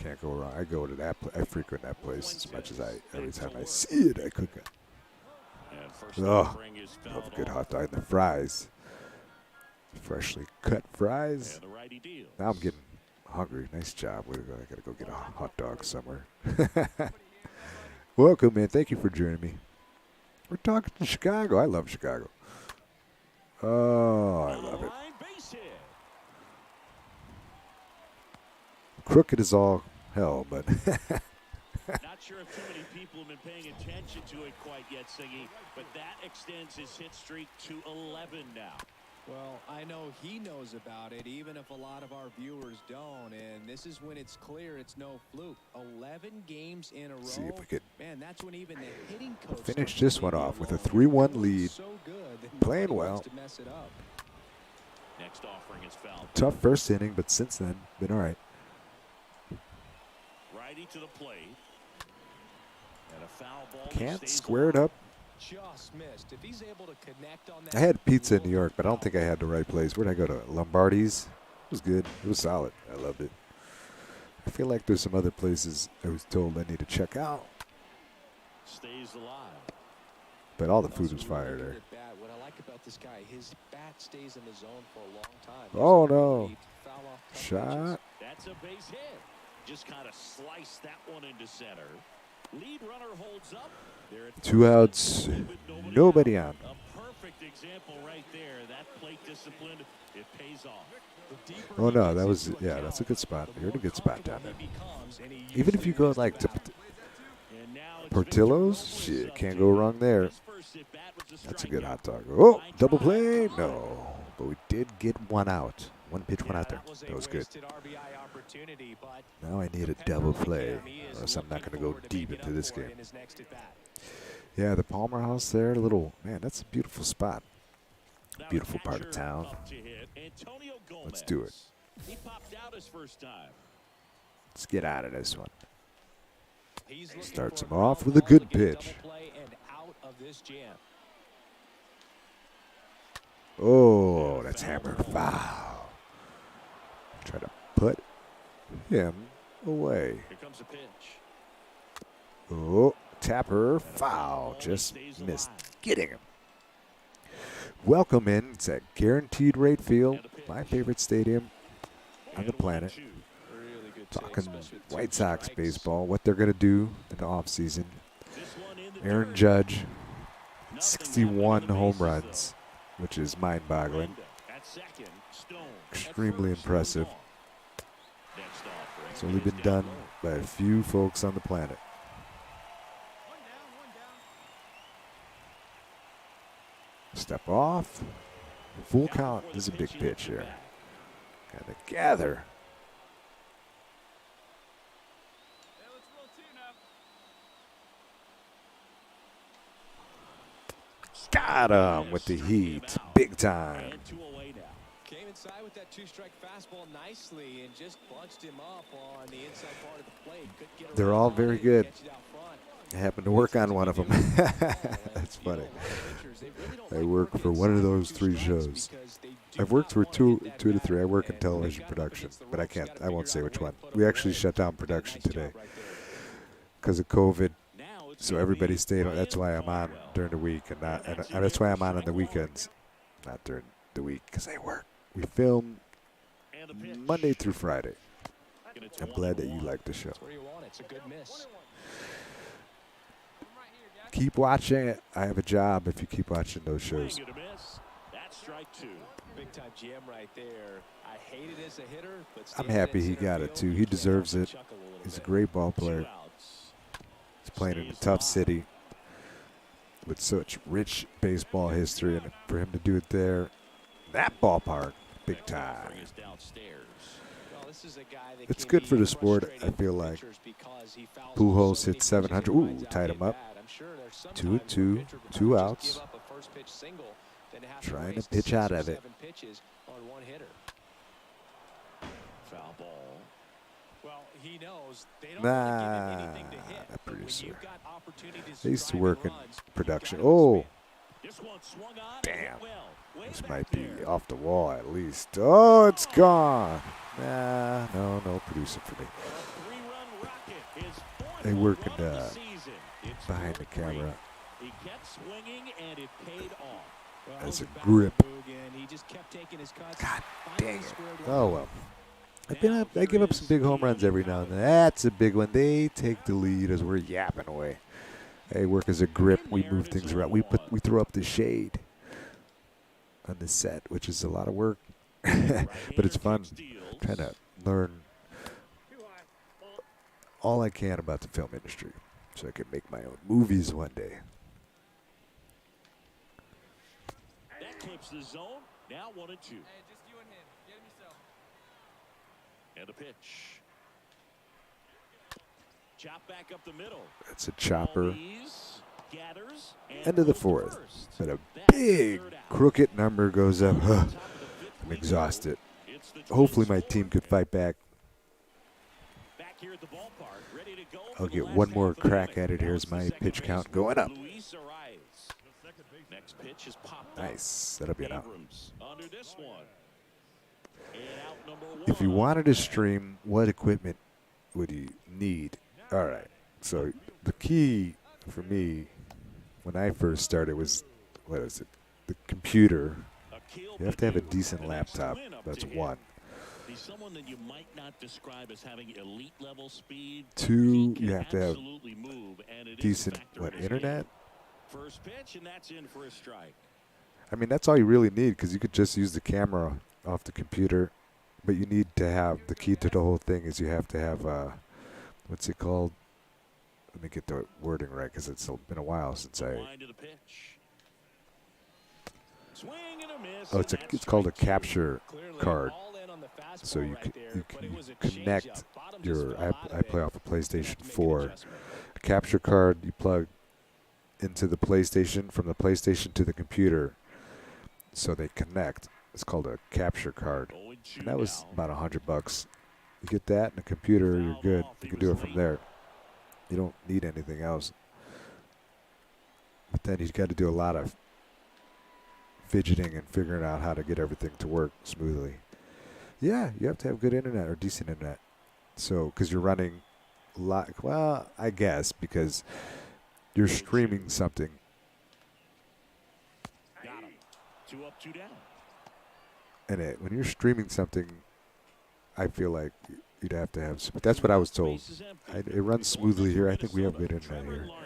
Can't go wrong. I go to that. I frequent that place as much as every time I see it, I cook it. Oh, love a good hot dog. And the fries. Freshly cut fries. Now I'm getting hungry. Nice job. I gotta go get a hot dog somewhere. Welcome, man. Thank you for joining me. We're talking to Chicago. I love Chicago. Oh, I love it. Crooked is all hell, but not sure if too many people have been paying attention to it quite yet, Siggy, but that extends his hit streak to 11 now. Well, I know he knows about it, even if a lot of our viewers don't. And this is when it's clear it's no fluke. 11 games in a row. see if we could Man, that's when even the hitting coach finish this one off with a 3-1 lead. so good Playing well. to mess it up. Next offering is foul. Tough first inning, but since then, been all right. Righty to the plate. And a foul ball. Can't square it up. Just missed. If he's able to connect on that. I had pizza in New York, but I don't think I had the right place. Where'd I go to? Lombardi's. It was good. It was solid. I loved it. I feel like there's some other places I was told I need to check out. Stays alive. But all the food was fire there. What I like about this guy, his bat stays in the zone for a long time. Oh, no. Shot. That's a base hit. Just kind of sliced that one into center. Lead runner holds up. 2 outs. Nobody on. A perfect example right there. That plate discipline, it pays off. Oh, no. That was, yeah, that's a good spot. You're in a good spot down there. Even if you go like to Portillo's, shit, can't go wrong there. That's a good hot dog. Oh, double play? No. But we did get one out. One pitch went out there. That was good. Now I need a double play, or else I'm not going to go deep into this game. Yeah, the Palmer House there, man, that's a beautiful spot. Beautiful part of town. Let's do it. Let's get out of this one. Starts him off with a good pitch. Oh, that's hammered foul. Try to put him away. Here comes a pitch. Oh, Tapper foul. Just missed getting him. Welcome in. It's at Guaranteed Rate Field, my favorite stadium on the planet. Talking White Sox baseball, what they're going to do in the offseason. Aaron Judge, 61 home runs, which is mind-boggling. Extremely impressive. It's only been done by a few folks on the planet. Step off. Full count is a big pitch here. Got to gather. Got him with the heat. Big time. And 2 away now. Came inside with that two-strike fastball nicely and just bunched him up on the inside part of the plate. Couldn't get They're around all on very it, good. catch it out front. I happened to work on one of them. That's funny. I work for one of those 3 shows. I've worked for two to three. I work in television production, but I won't say which one. We actually shut down production today because of COVID. So everybody stayed on. That's why I'm on during the week, and that's why I'm on the weekends, not during the week, because I work. We film Monday through Friday. I'm glad that you like the show. It's a good miss. Keep watching it. I have a job if you keep watching those shows. That's strike 2. Big time jam right there. I hate it as a hitter, but I'm happy he got it too. He deserves it. He's a great ball player. He's playing in a tough city with such rich baseball history, and for him to do it there, that ballpark, big time. It's good for the sport. I feel like Pujols hit 700. Ooh, tied him up. 2-2, 2 outs. Trying to pitch out of it. Foul ball. Well, he knows they don't Nah, give him anything to hit. that producer. You've got opportunities I used to drive work in in runs. production. You gotta Oh, expand. This one swung on. damn. Way This back might be there. off the wall at least. Oh, it's gone. Nah, no producer for me. A 3-run rocket is They fourth work run in, of the season. It's behind the 4-3. camera. He kept swinging and it paid off. Well, As a the back grip. again. He just kept taking his cuts. God Finally dang it. squared Oh, one. well. I give up some big home runs every now and then. That's a big one. They take the lead as we're yapping away. They work as a grip. We move things around. We throw up the shade on the set, which is a lot of work, but it's fun. I'm trying to learn all I can about the film industry so I can make my own movies one day. That clips the zone. Now 1-2. Hey, just you and him. Get him yourself. And a pitch. Chop back up the middll. That's a chopper. Ease, gathers, and End of the goes to 4th. first. But a That's the big third out. crooked number goes up. Top of the 5th I'm we exhausted. go. It's the Hopefully Twins my team forward. could fight back. Back here at the ballpark, ready to go I'll for the get last one more half of the crack inning. at it. Now Here's it's the my second pitch count baseman, going up. Luis Arias. Next pitch is popped up. Nice. That'll be an out. Abrams under this one. And out number 1. If you wanted to stream, what equipment would you need? All right. So the key for me when I first started was, what is it? The computer. You have to have a decent laptop. That's one. He's someone that you might not describe as having elite level speed. 2, He can you have to have absolutely move, and it is a decent, factor in his internet? game. First pitch, and that's in for a strike. I mean, that's all you really need because you could just use the camera off the computer. But you need to have, the key to the whole thing is you have to have, what's it called? Let me get the wording right because it's been a while since I. Line to the pitch. Swing and a miss, Oh, and that's it's called a strike 2. capture Clearly card. all in on the fastball So you right can there, you but can it was a connect changeup. Bottom just your. fell out of I it. play off a Have PlayStation to make an 4. adjustment. A capture card you plug into the PlayStation, from the PlayStation to the computer, so they connect. It's called a capture card, 0-2 and that was now. about $100. You get that and a computer, you're good. You can do it from there. You don't need anything else. But then you've got to do a lot of fidgeting and figuring out how to get everything to work smoothly. Yeah, you have to have good internet or decent internet. So, because you're running well, I guess because you're streaming something. Got him. 2 up, 2 down. And when you're streaming something, I feel like you'd have to have. That's what I was told. Bases empty. It runs smoothly here. I think we have good internet Trevor here. Larnach.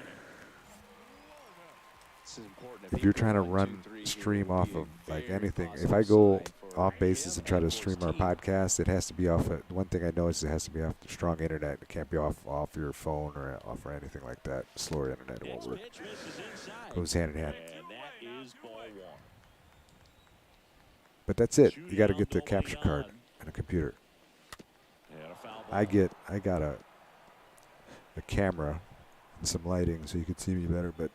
This is important. If you're trying to run stream off of like anything, if I go off bases and try to stream our podcast, it has to be off. One thing I know is it has to be off strong internet. It can't be off your phone or off or anything like that. Slower internet, it won't Next work. pitch misses inside. Goes hand in hand. And that is ball 1. But that's it. You got to get the capture card and a computer. And a foul ball. I got a camera and some lighting so you can see me better. But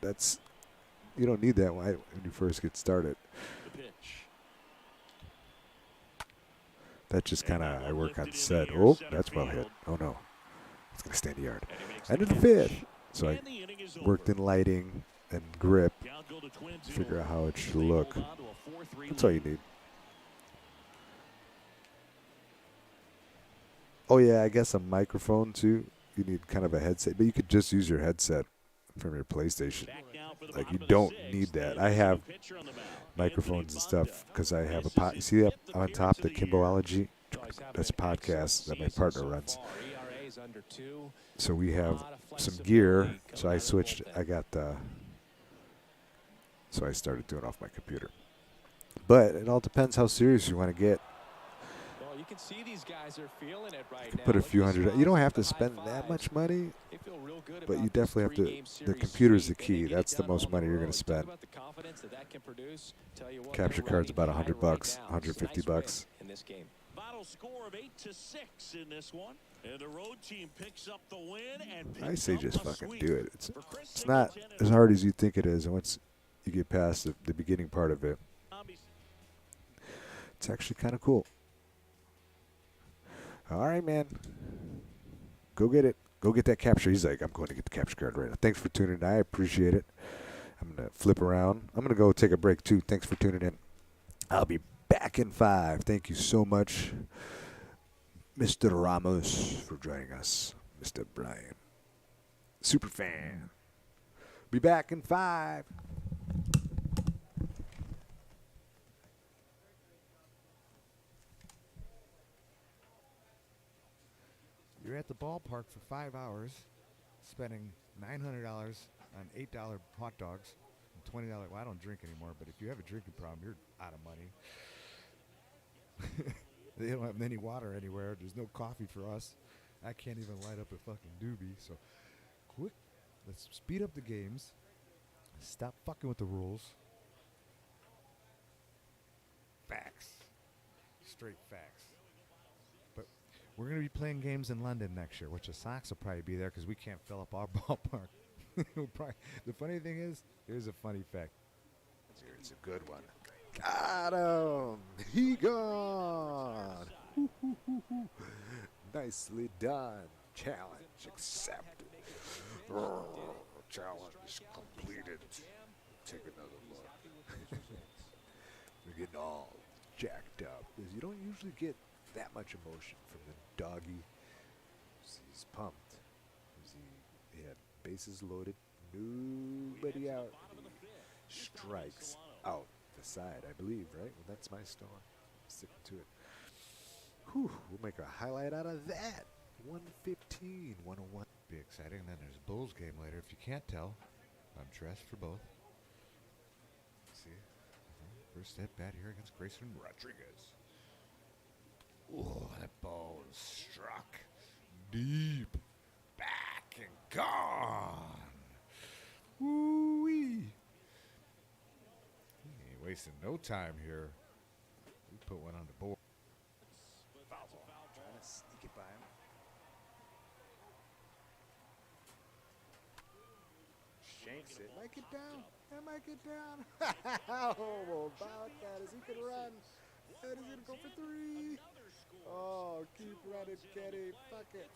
you don't need that when you first get started. The pitch. That's just kind of, I work on set. Oh, that's well hit. Oh, no. It's going to stay in the yard. End of the fifth. So I worked in lighting and grip, figure out how it should look. That's all you need. Oh, yeah, I guess a microphone, too. You need kind of a headset, but you could just use your headset from your PlayStation. Like, you don't need that. I have microphones and stuff because I have a you see up on top, the Kimboology? That's a podcast that my partner runs. So we have some gear. So I switched. So I started doing it off my computer. But it all depends how serious you want to get. Well, you can see these guys are feeling it right You can now. put a few hundred. You don't have to spend that much money, but you definitely have to. The computer's the key. That's the most money you're going to spend. Capture card's about $100, $150 in this game. Final score of 8-6 in this one. And the road team picks up the win and I say just fucking do it. It's not as hard as you think it is, and once you get past the beginning part of it, it's actually kind of cool. All right, man. Go get it. Go get that capture. He's like, I'm going to get the capture card right now. Thanks for tuning in. I appreciate it. I'm going to flip around. I'm going to go take a break, too. Thanks for tuning in. I'll be back in 5. Thank you so much, Mr. Ramos, for joining us. Mr. Brian. Super fan. Be back in 5. You're at the ballpark for 5 hours, spending $900 on $8 hot dogs and $20. Well, I don't drink anymore, but if you have a drinking problem, you're out of money. They don't have any water anywhere. There's no coffee for us. I can't even light up a fucking doobie. So, quick, let's speed up the games. Stop fucking with the rules. Facts. Straight facts. But we're going to be playing games in London next year, which the Sox will probably be there because we can't fill up our ballpark. The funny thing is, here's a funny fact. It's a good one. Got him. He gone. Nicely done. Challenge accepted. Challenge completed. Take another look. We're getting all jacked up. Because you don't usually get that much emotion from the doggy. He's pumped. He had bases loaded. Nobody out. He strikes out the side, I believe, right? Well, that's my stone. Sticking to it. Whew, we'll make a highlight out of that. 115, 101. Be exciting. And then there's a Bulls game later. If you can't tell, I'm dressed for both. See? First at bat here against Grayson Rodriguez. Oh, that ball is struck deep. Back and gone. Woo-wee. He ain't wasting no time here. We put one on the board. Foul ball. Trying to sneak it by him. Shanks it. Might get down. That might get down. Oh, about that as he can run. And he's going to go for 3. Oh, keep running, Kenny. Fuck it.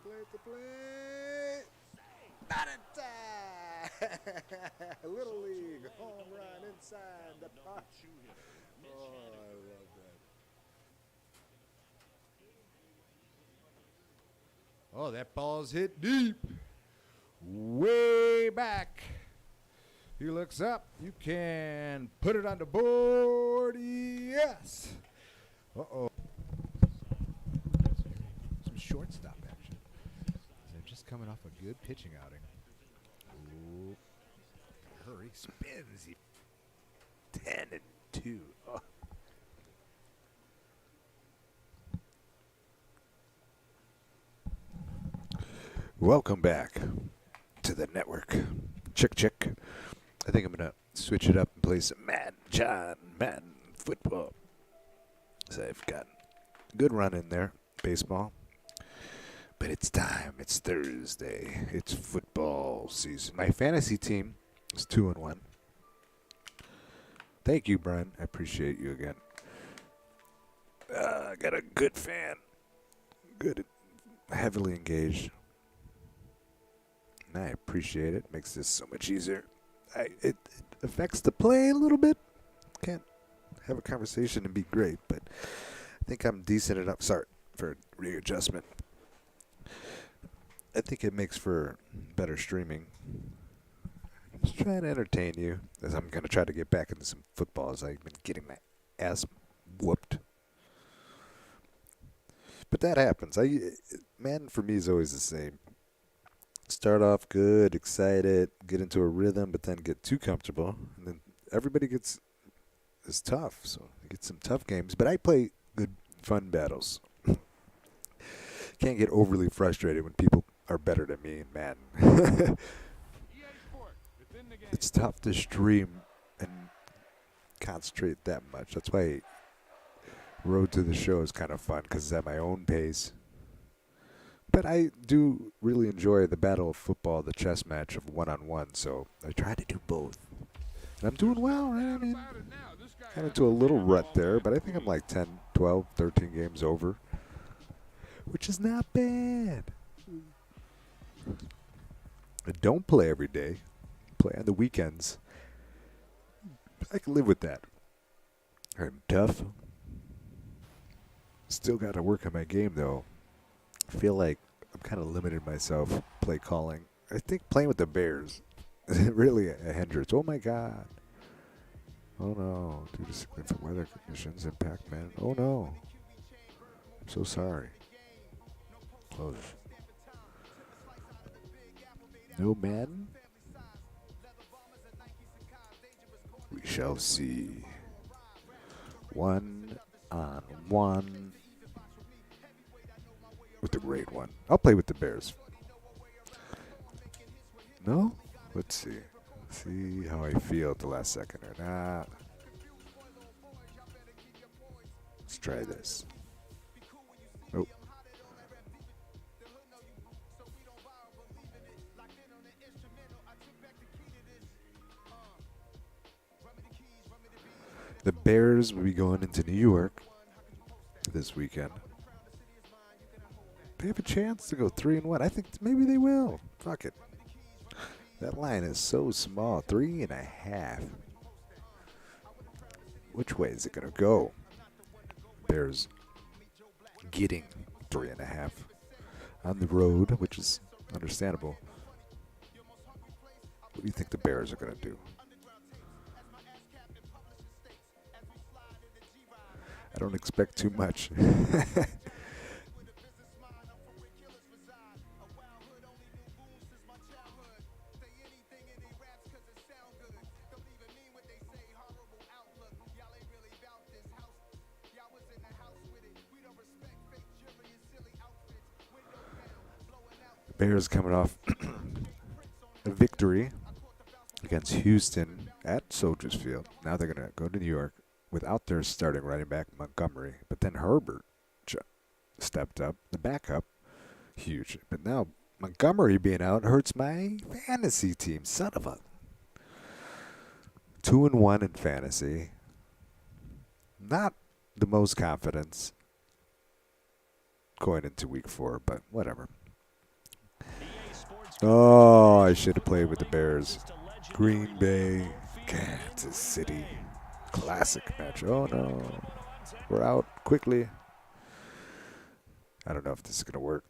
Play to play. Not in time. Little League home run inside the park. Oh, I love that. Oh, that ball's hit deep. Way back. He looks up. You can put it on the board. Yes. Uh-oh. Some shortstop action. They're just coming off a good pitching outing. Ooh. Hurry. Spins. 10-2. Oh. Welcome back to the network. Chick. I think I'm going to switch it up and play some Madden football. So I've got a good run in there, baseball. But it's time. It's Thursday. It's football season. My fantasy team is 2-1. Thank you, Brian. I appreciate you again. I got a good fan. Good, heavily engaged. And I appreciate it. Makes this so much easier. It affects the play a little bit. Can't have a conversation and be great, but I think I'm decent enough. Sorry for readjustment. I think it makes for better streaming. Just trying to entertain you, as I'm going to try to get back into some football, as I've been getting my ass whooped. But that happens. Man, for me, is always the same. Start off good, excited, get into a rhythm, but then get too comfortable, and then everybody is tough. So you get some tough games, but I play good, fun battles. Can't get overly frustrated when people are better than me in Madden. It's tough to stream and concentrate that much. That's why Road to the Show is kind of fun, because it's at my own pace. But I do really enjoy the battle of football, the chess match of one-on-one, so I try to do both. And I'm doing well, right? I mean, kind of into a little rut there, but I think I'm like 10, 12, 13 games over, which is not bad. I don't play every day. Play on the weekends. I can live with that. I'm tough. Still got to work on my game, though. I feel like I'm kind of limited myself play calling. I think playing with the Bears is really a hindrance. Oh, my God. Oh, no. Due to significant weather conditions impact, man. Oh, no. I'm so sorry. Close. No Madden? We shall see. 1-on-1 with the great one. I'll play with the Bears. No? Let's see. See how I feel at the last second or not. Let's try this. Oh. The Bears will be going into New York this weekend. They have a chance to go 3-1. I think maybe they will. Fuck it. That line is so small. 3.5. Which way is it going to go? Bears getting 3.5 on the road, which is understandable. What do you think the Bears are going to do? I don't expect too much. Bears coming off a victory against Houston at Soldiers Field. Now they're going to go to New York without their starting running back, Montgomery. But then Herbert stepped up, the backup, huge. But now Montgomery being out hurts my fantasy team. Son of a 2-1 in fantasy. Not the most confidence going into week 4, but whatever. Oh, I should have played with the Bears. Green Bay, Kansas City. Classic match. Oh, no. We're out quickly. I don't know if this is going to work.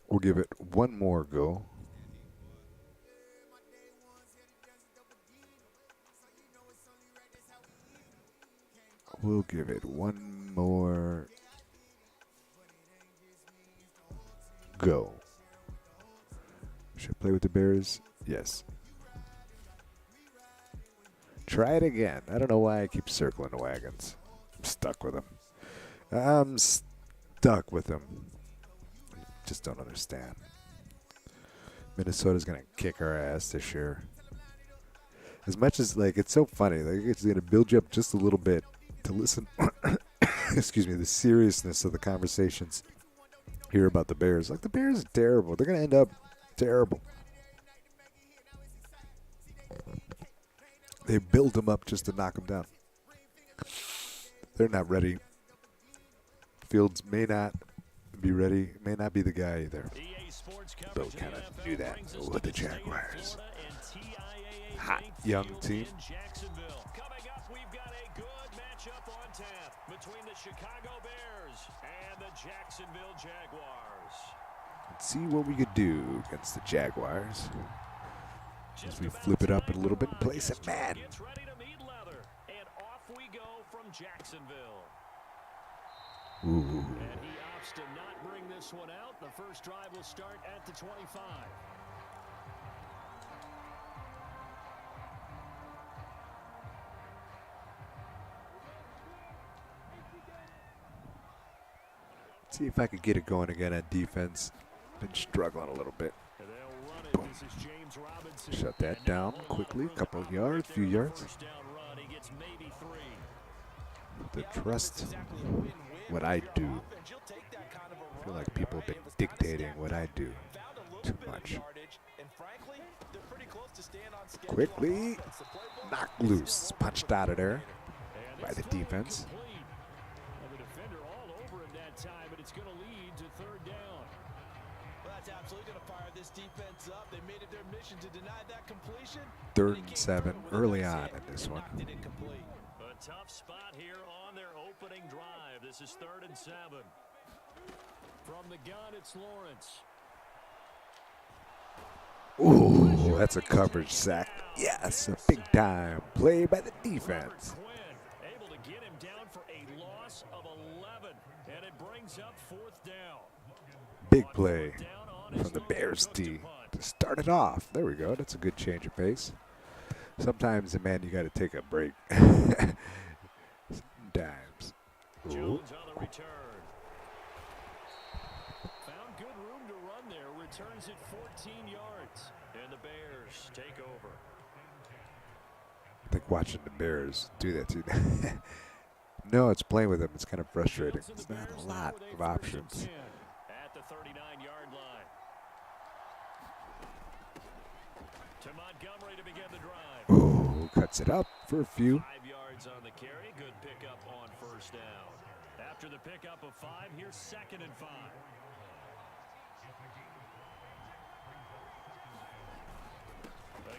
We'll give it one more go. We'll give it one more go. Should I play with the Bears? Yes. Try it again. I don't know why I keep circling the wagons. I'm stuck with them. I'm stuck with them. Just don't understand. Minnesota's going to kick our ass this year. As much as, like, it's so funny. Like, it's going to build you up just a little bit to listen. Excuse me, the seriousness of the conversations here about the Bears. Like, the Bears are terrible. They're going to end up terrible. They build them up just to knock them down. They're not ready Fields may not be ready, may not be the guy either. But we kind of knew that with the Jaguars. Hot young team. Coming up, we've got a good matchup on tap between the Chicago Bears and the Jacksonville Jaguars. Let's see what we could do against the Jaguars. As we flip it up a little bit and place it, man. Gets ready to meet leather, and off we go from Jacksonville. Ooh. And he opts to not bring this one out. The first drive will start at the 25. See if I could get it going again on defense. Been struggling a little bit. Boom. Shut that down quickly. A couple of yards, few yards. To trust what I do. I feel like people have been dictating what I do too much. Quickly knocked loose. Punched out of there by the defense. It's going to lead to third down. Well, that's absolutely going to fire this defense up. They made it their mission to deny that completion. 3rd and 7 early on in this one. A tough spot here on their opening drive. This is 3rd and 7. From the gun, it's Lawrence. Ooh, that's a coverage sack. Yes, a big time play by the defense. Able to get him down for a loss of 11. And it brings up 4th down. Big play from the Bears D to start it off. There we go. That's a good change of pace. Sometimes, man, you got to take a break. Sometimes. Jones on the return. Found good room to run there. Returns it 14 yards. And the Bears take over. I think watching the Bears do that too. No, it's playing with them. It's kind of frustrating. It's not a lot of options. At the 39-yard line. To Montgomery to begin the drive. Ooh, cuts it up for a few. 5 yards on the carry. Good pickup on first down. After the pickup of 5, here's 2nd and 5.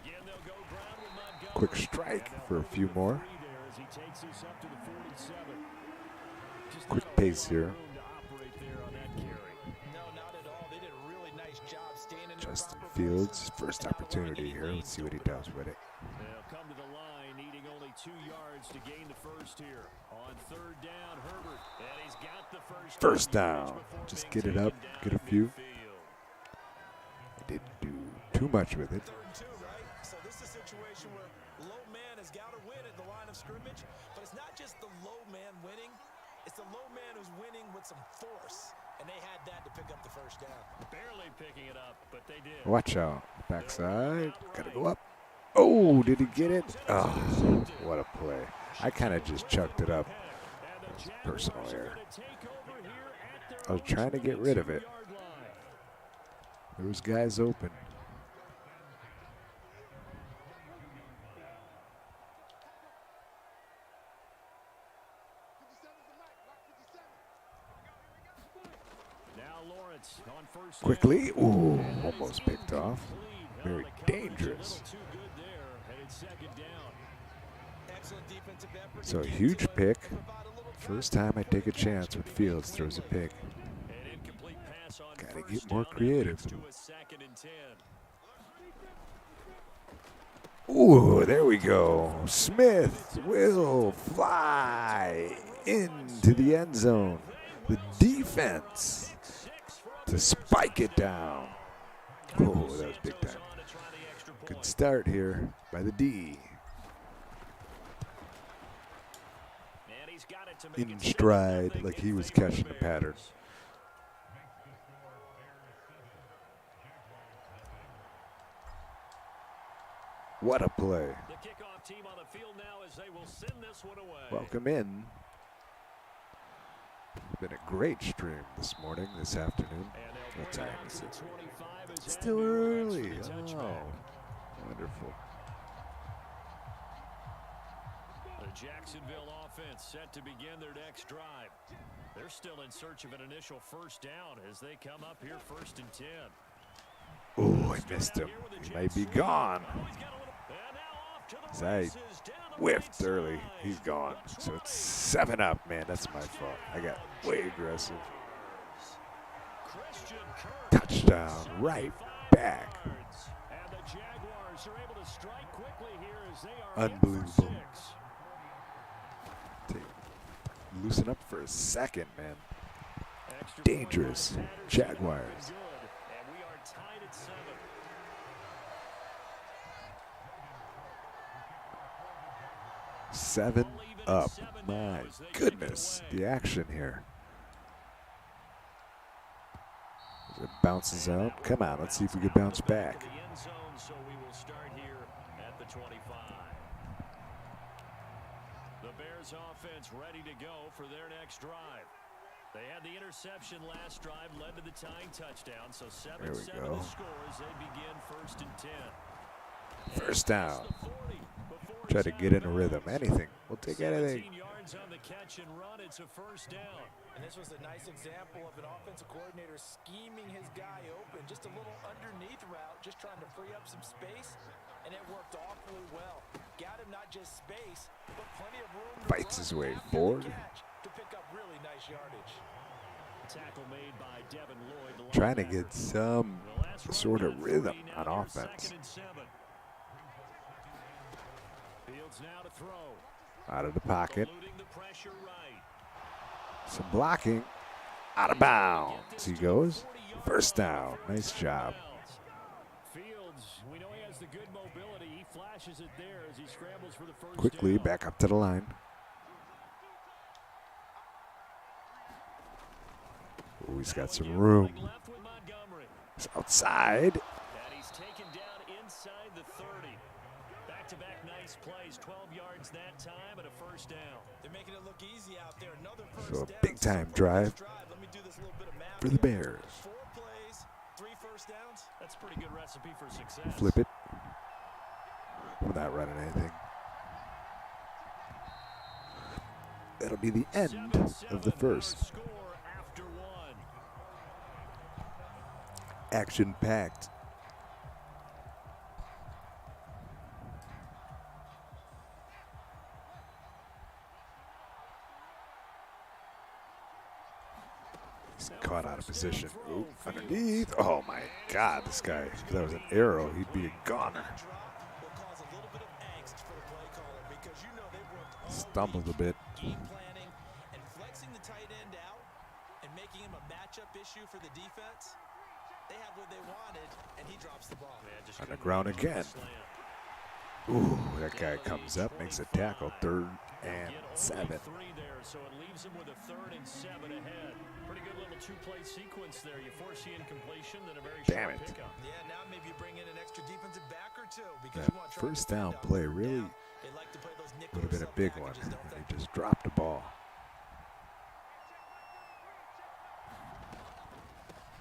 Again, they'll go ground with Montgomery. Quick strike for a few more. He takes this up to the 47. Quick pace here. Justin Fields, first opportunity here. Let's see what he does with it. They'll come to the line, needing only 2 yards to gain the first here. On 3rd down, Herbert, and he's got the first down. Just get it up, get a few. Didn't do too much with it. 3rd and 2, right? So this is a situation where low man has got to win at the line of scrimmage, but it's not just the low man winning. It's the low man who's winning with some force, and they had that to pick up the first down. Barely picking it up, but they did. Watch out. Backside. Gotta go up. Oh, did he get it? Oh, what a play. I kind of just chucked it up. Personal error. I was trying to get rid of it. There was guys open. Quickly. Ooh, almost picked off. Very dangerous. So a huge pick. First time I take a chance when Fields throws a pick. Gotta get more creative. Ooh, there we go. Smith will fly into the end zone. The defense to spike it down. Oh, that was big time. Good start here by the D. In stride, like he was catching the pattern. What a play. The kickoff team on the field now as they will send this one away. Welcome in. It's been a great stream this morning, this afternoon. What time is it? It's still early. Oh, wonderful. The Jacksonville offense set to begin their next drive. They're still in search of an initial first down as they come up here 1st and 10. Oh, I missed him. He might be gone. As I whiffed early, he's gone. So it's 7 up, man. That's my fault. I got way aggressive. Touchdown, right back. And the Jaguars are able to strike quickly here as they are Unbelievable. Loosen up for a second, man. Dangerous Jaguars. And we are tied at 7. 7 up. My goodness, the action here. As it bounces out. Come on, let's see if we can bounce back. So we will start here at the 25. The Bears offense ready to go for their next drive. They had the interception last drive, led to the tying touchdown. So 7-7 There we go. the score as they begin 1st and 10. First down. Try to get in a rhythm. Anything. We'll take anything. 17 yards on the catch and run. It's a first down. And this was a nice example of an offensive coordinator scheming his guy open. Just a little underneath route, just trying to free up some space. And it worked awfully well. Got him not just space, but plenty of room to Fights run his way after the forward. catch to pick up really nice yardage. Tackle made by Devin Lloyd. The Trying to linebacker. get some The last run sort of got rhythm 30, on now offense. 2nd and 7. Fields now to throw. Out of the pocket. Eluding the pressure right. Some blocking. Out of bounds. He goes. First down. Nice job. Fields, we know he has the good mobility. He flashes it there as he scrambles for the first Quickly down. back up to the line. Oh, he's got some room. Left with Montgomery. He's outside. And he's taken down inside the 30. Back-to-back nice plays, 12 yards that time and a first down. They're making it look easy out there. Another first So a down. big-time So drive Let me do this little bit of math for the here. Bears. 4 plays, 3 first downs. That's a pretty good recipe for success. Flip it. Without running anything. That'll be the end of the first. Score after 1. Action-packed. He's caught out of position. Ooh, underneath. Oh my God, this guy. If that was an arrow, he'd be a goner. Will cause a little bit of angst for the play caller because you know they've worked all Stumbled a bit. game planning and flexing the tight end out and making him a matchup issue for the defense. They have what they wanted, and he drops the ball. On the ground again. Ooh, that guy comes up, makes a tackle. 3rd and 7. 3 there, so it leaves him with a 3rd and 7 ahead. Pretty good little 2-play sequence there. You force the incompletion, then a very Damn short it. pickup. Yeah, now maybe you bring in an extra defensive back or two because That you want to first down play really would have been a big one. And he just dropped the ball.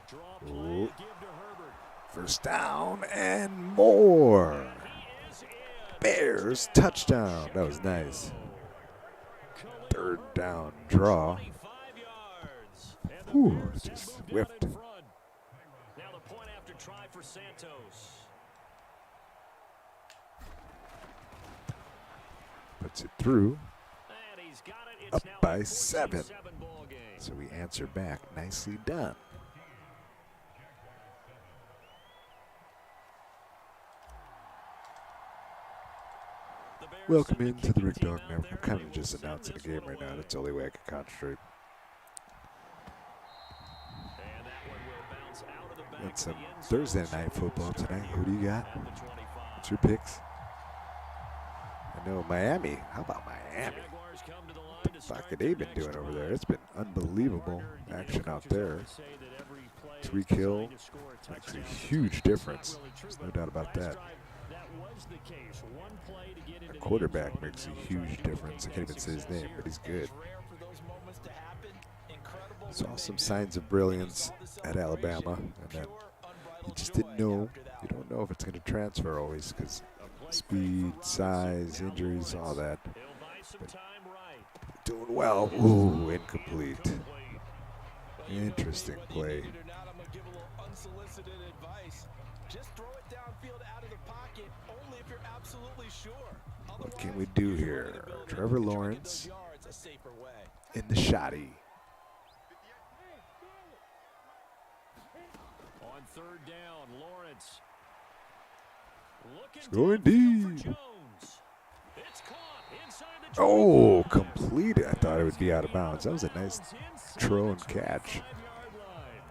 Draw Ooh. play, give to Herbert. First down and more. He is in. Bears touchdown. That was nice. 3rd down draw. 25 yards. And the Whew, Bears have just moved out whiffed. in front. Now the point after try for Santos. Puts it through. And he's got it. It's Up now by a 7. 14-7 ball game. So we answer back. Nicely done. The Bears Welcome send into the kicking Rick team Dog out Network. there. I'm kind They of will just send announcing a this game one right now. away. That's the only way I can concentrate. And that one will bounce out of the back Got of some the end zone. Thursday night football tonight. Who do you got? At the 25. What's your picks? I know Miami. How about Miami? Jaguars come to the line What to the start fuck have their they been next doing over drive. there? It's been unbelievable action out there. Say that every play Tyreek is Hill designed to score a makes a touchdown. huge difference. Not really true, There's no but doubt about last that. drive, that was the case. One play to get into A the quarterback end zone, makes a and now huge they're trying to difference. I duplicate can't even that say his success name, here. but he's good. It's rare for those moments to happen. Incredible Saw when some they do. signs of brilliance You saw the at Alabama, celebration, and then pure, you unbridled just joy didn't know. after that You one. don't know if it's going to transfer always because A play speed, fake for size, Robinson. Now injuries, all Lawrence. that. He'll buy some But time right. doing well. Ooh, incomplete. Incomplete. Interesting play. I'm gonna give a little unsolicited advice. Just throw it downfield out of the pocket, only if you're absolutely sure. What can we do here? Trevor Lawrence in the shotty. On third down, Lawrence. It's going deep. It's caught inside the Oh, completed. I thought it would be out of bounds. That was a nice throw and catch.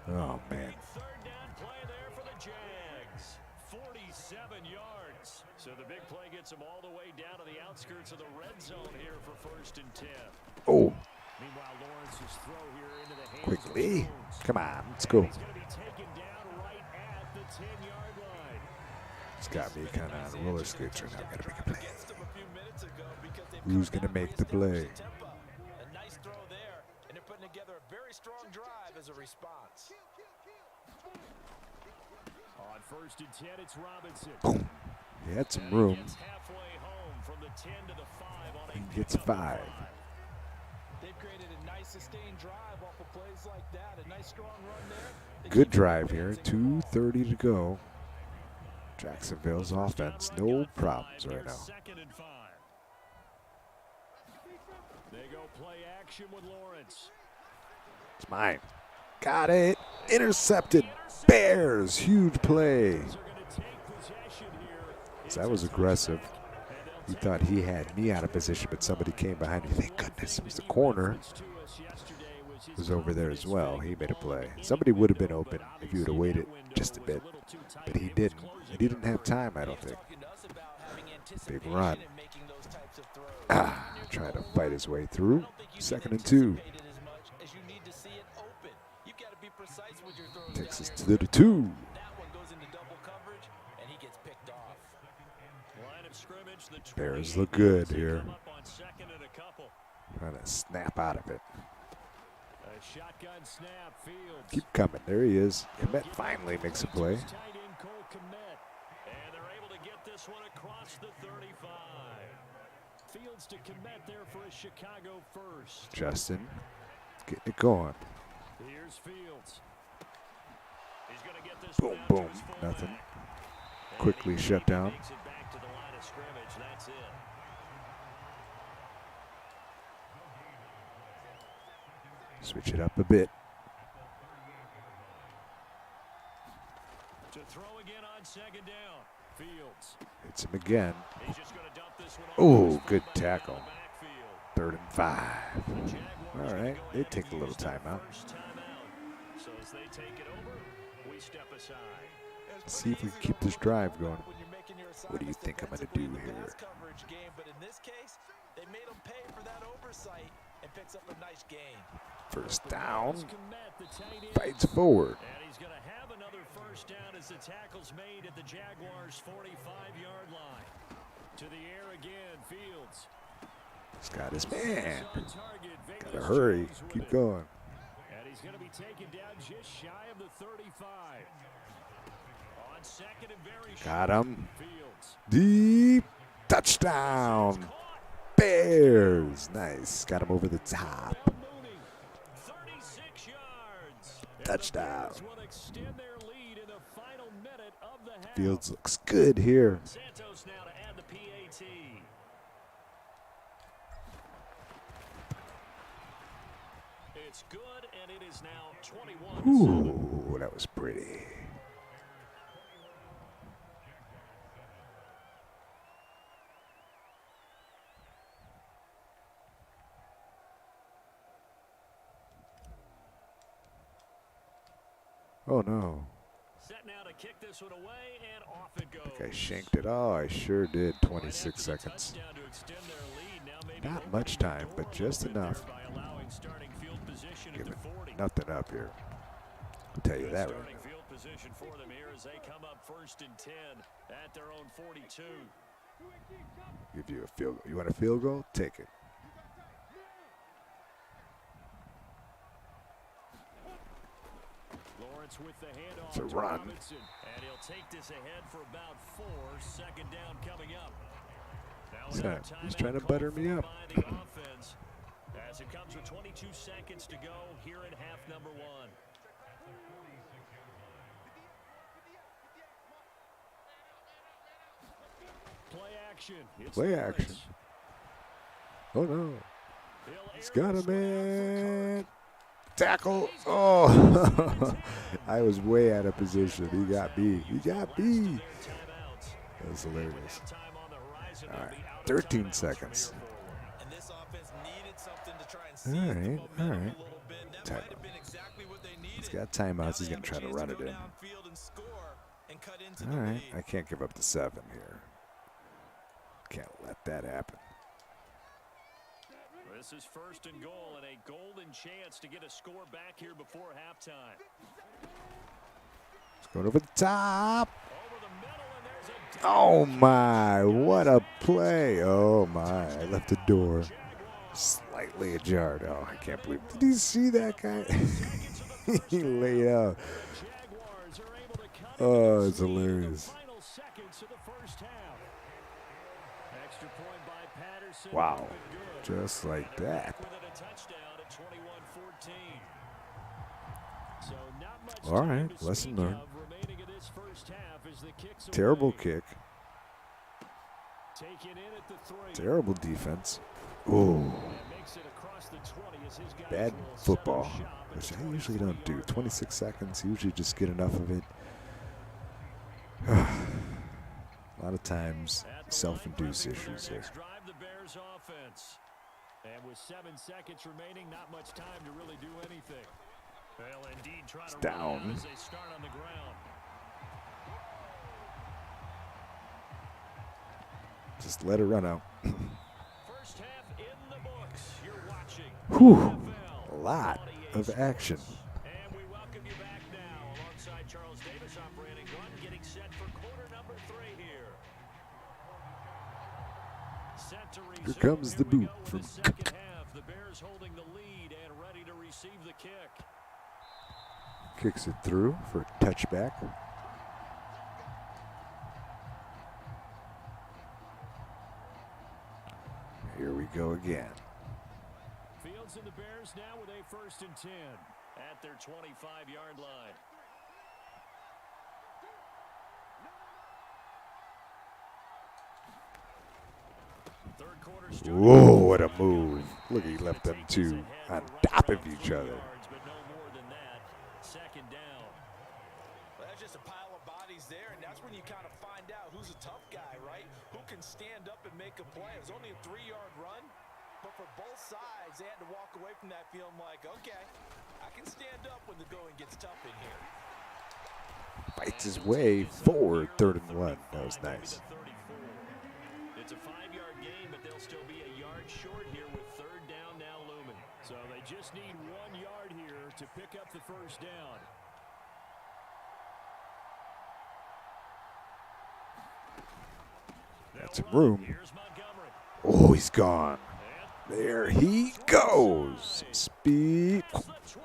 Oh, man. Third down play there for the Jags. 47 yards. So the big play gets them all the way down to the outskirts of the red zone here for 1st and 10. Oh, Meanwhile, Lawrence's throw here into the hands quickly. of Jones. Come on, let's go. He's going to be taken down right at the 10-yard line. It's got me kind of on roller skates right now. Gotta make a play. Who's gonna make the play? A nice throw there, and they're putting together a very strong drive as a response. On 1st and 10, it's Robinson. Boom. He had some room. Gets halfway home from the 10 to the 5 on a He gets pickup of 5. They've created a nice sustained drive off of plays like that. A nice strong run there. Good drive here. 2:30 to go. Jacksonville's offense, no problems right now. 2nd and 5. They go play action with Lawrence. It's mine. Got it. Intercepted. Bears. Huge play. So that was aggressive. He thought he had me out of position, but somebody came behind me. Thank goodness it was the corner. Was over there as well. He made a play. Somebody would have been open if he would have waited just a bit, but he didn't. He didn't have time, I don't think. Big run. Trying to fight his way through. 2nd and 2. Takes us to the 2. Bears look good here. Trying to snap out of it. Shotgun snap, Fields. Keep coming. There he is. Komet finally makes a play. And they're able to get this one across the 35. Fields to Komet there for a Chicago first. Justin getting it going. Here's Fields. He's going to get this Boom, boom. Nothing. Quickly shut down. Takes it back to the line of scrimmage. That's it. Switch it up a bit. To throw again on 2nd down. Fields. Hits him again. He's just going to dump this one Oh, good tackle. 3rd and 5. All right, they take a little timeout. So as they take it over, we step aside. See if we can keep this drive going. What do you think I'm going to do here? But in this case, they made them pay for that oversight and picks up a nice gain. 1st down. Fights forward. And he's going to have another 1st down as the tackle's made at the Jaguars' 45-yard line. To the air again, Fields. He's got his man. Gotta hurry. Keep going. And he's going to be taken down just shy of the 35. On 2nd and very Got him. Fields. Deep touchdown. Bears. Nice. Got him over the top. 36 yards. Touchdown. Will extend their lead in the final minute of the half. Fields looks good here. Santos now to add the PAT. It's good, and it is now 21-7. Ooh, that was pretty. Oh no. Set now to kick this one away, and off it goes. I think I shanked it. Oh, I sure did. 26 seconds. Touchdown to extend their lead. Now maybe Not open much the time, door but a just little bit enough. there by allowing starting field position at Giving the 40. nothing up here. I'll tell you Good that starting right field position for them here as they come up 1st and 10 at their own 42. now. Give you a field goal. You want a field goal? Take it. Lawrence with the handoff It's a to run. Robinson. And he'll take this ahead for about 4. 2nd down coming up. Now What's another that? He's timeout trying to called butter me for up. by the offense. As it comes with 22 seconds to go here in half number 1. Play action. Play action. Oh no. He's got a man. Tackle. Oh. I was way out of position. He got me. He got me. That was hilarious. All right. 13 seconds. And this offense needed something to try and All seize the right. All momentum right. a little bit. That Time. might have been exactly what they needed. He's got timeouts. He's going to try to run it in. Downfield and score and cut into All the right. lead. I can't give up the 7 here. Can't let that happen. This is 1st and goal and a golden chance to get a score back here before halftime. It's going over the top. Over the middle, and there's a Oh, my. What a play. Oh, my. I left the door slightly ajar. Oh, I can't believe. Did you see that guy? He laid out. Jaguars are able to cut Oh, it it's in the hilarious. final seconds of the first half. Extra point by Patterson. Wow. Good. Just like that. With it a touchdown at 21-14. So not much All time right, to lesson speak learned. of remaining in this first half as the kicks Terrible away. kick. Taken in at the 3. Terrible defense. Ooh. And makes it across the 20 as his guys Bad will set up football, shop at which the I usually don't do. 23-yard 26 seconds, usually just get enough of it. A lot of times, At the self-induced line, prepping for issues their here. next drive, the Bears offense. And with 7 seconds remaining, not much time to really do anything. They'll indeed try to run it out down. as they start on the ground. Just let it run out. First half in the books. You're watching Whew. NFL A lot of Sports. action. And we welcome you back now alongside Charles Davis. I'm Brandon Gunn getting set for quarter number 3 here. Set to Here resume. comes the we boot go with from the second half. The Bears holding the lead and ready to receive the kick. Kicks it through for a touchback. Here we go again. Fields and the Bears now with a 1st and 10 at their 25-yard line. Third quarter started. Whoa, what a move. Look, he left them two on top of each other. But no more than that. 2nd down. Well, that's just a pile of bodies there, and that's when you kind of find out who's a tough guy, right? Who can stand up and make a play. It was only a 3-yard run, but for both sides, they had to walk away from that feeling like, okay, I can stand up when the going gets tough in here. Fights his way forward, 3rd and 1. That was nice. It's a 5-yard gain, but they'll still be a yard short here with 3rd down now looming. So they just need 1 yard here to pick up the 1st down. Got some room. Here's Montgomery. Oh, he's gone. There he goes. Speed That's the 20.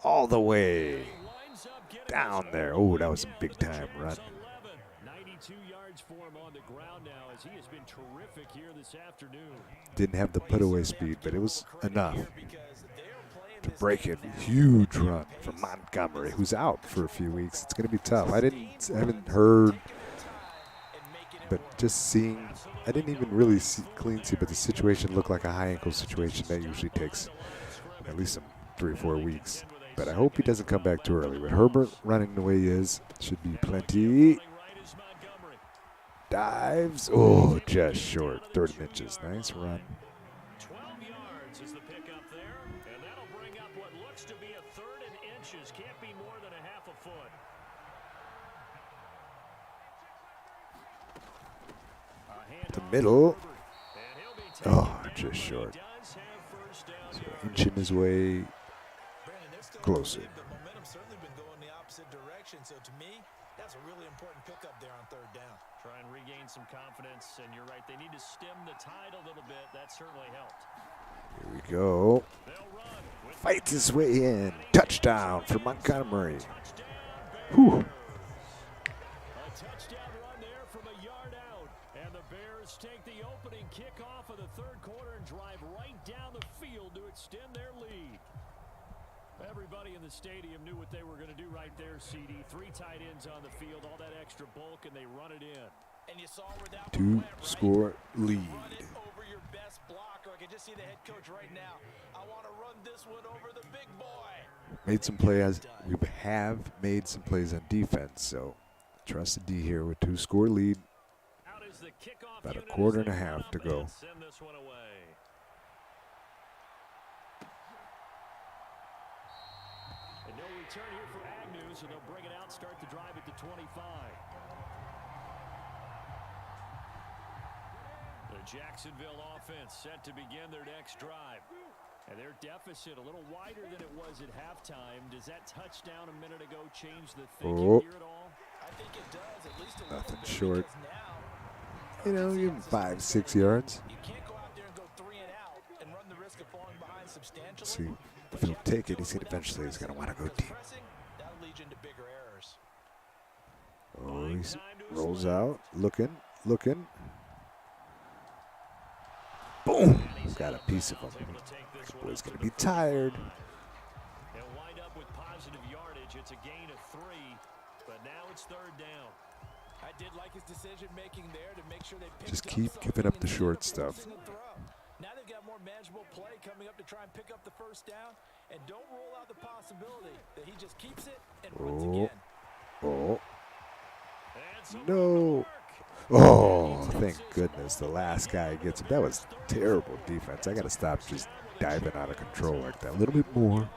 all the way Lines up, getting down his there. own Oh, that was a down big at the time run. Jags 11. 92 yards for him on the ground now as he has been terrific here this afternoon. Didn't have the putaway speed, but it was enough Here because they are playing to this break game it. now. Huge run from Montgomery, who's out for a few weeks. It's going to be tough. I haven't heard, but just seeing, I didn't even really clean see, but the situation looked like a high ankle situation that usually takes at least some 3 or 4 weeks. But I hope he doesn't come back too early. With Herbert running the way he is, should be plenty. Dives. Oh, just short. 30 inches. Nice run. 12 yards is the pickup there, and that'll bring up what looks to be a 3rd and inches. Can't be more than a half a foot. The middle. And he'll be taken Oh, down, just but he short. does have 1st down So yardage. inching his way Brandon, they're still closer. in the lead, but momentum's certainly been going the opposite direction. So to me, that's a really important pickup there on 3rd down. Try and regain some confidence, and you're right. They need to stem the tide a little bit. That certainly helped. Here we go. They'll run with Fights his way in. Touchdown for Montgomery. Whew. a touchdown run there from a yard out. And the Bears take the opening kickoff of the third quarter and drive right down the field to extend their lead. Everybody in the stadium knew what they were going to do right there, CD. 3 tight ends on the field, all that extra bulk, and they run it in. And you saw where that Two went, right? score lead. Run it over your best blocker. I can just see the head coach right now. I want to run this one over the big boy. Made some plays. We have made some plays on defense, so trust the D here with 2 score lead. About a quarter and a half to go. Send this one away. And no return here for Agnew, so they'll bring it out, start the drive at the 25. The Jacksonville offense set to begin their next drive. And their deficit a little wider than it was at halftime. Does that touchdown a minute ago change the thinking here at all? I think it does, at least a Nothing little bit, short. now, You know, even 5-6 yards. you can't go out there and go 3 and out and run the risk of falling behind substantially. See, if he'll take it, he's eventually he's gonna want to go deep. That'll lead you into bigger errors. Oh, he rolls out, looking. Boom! Got a piece of him. That boy's gonna be tired. They'll wind up with positive yardage. It's a gain of 3, but now it's 3rd down. I did like his decision making there to make sure they picked Just up keep something giving up the instead short of stuff. forcing a throw. Now they've got more manageable play coming up to try and pick up the first down, and don't rule out the possibility that he just keeps it and runs again. Oh, And some no. Oh, thank goodness the last guy gets him. That was terrible defense. I got to stop just diving out of control like that. A little bit more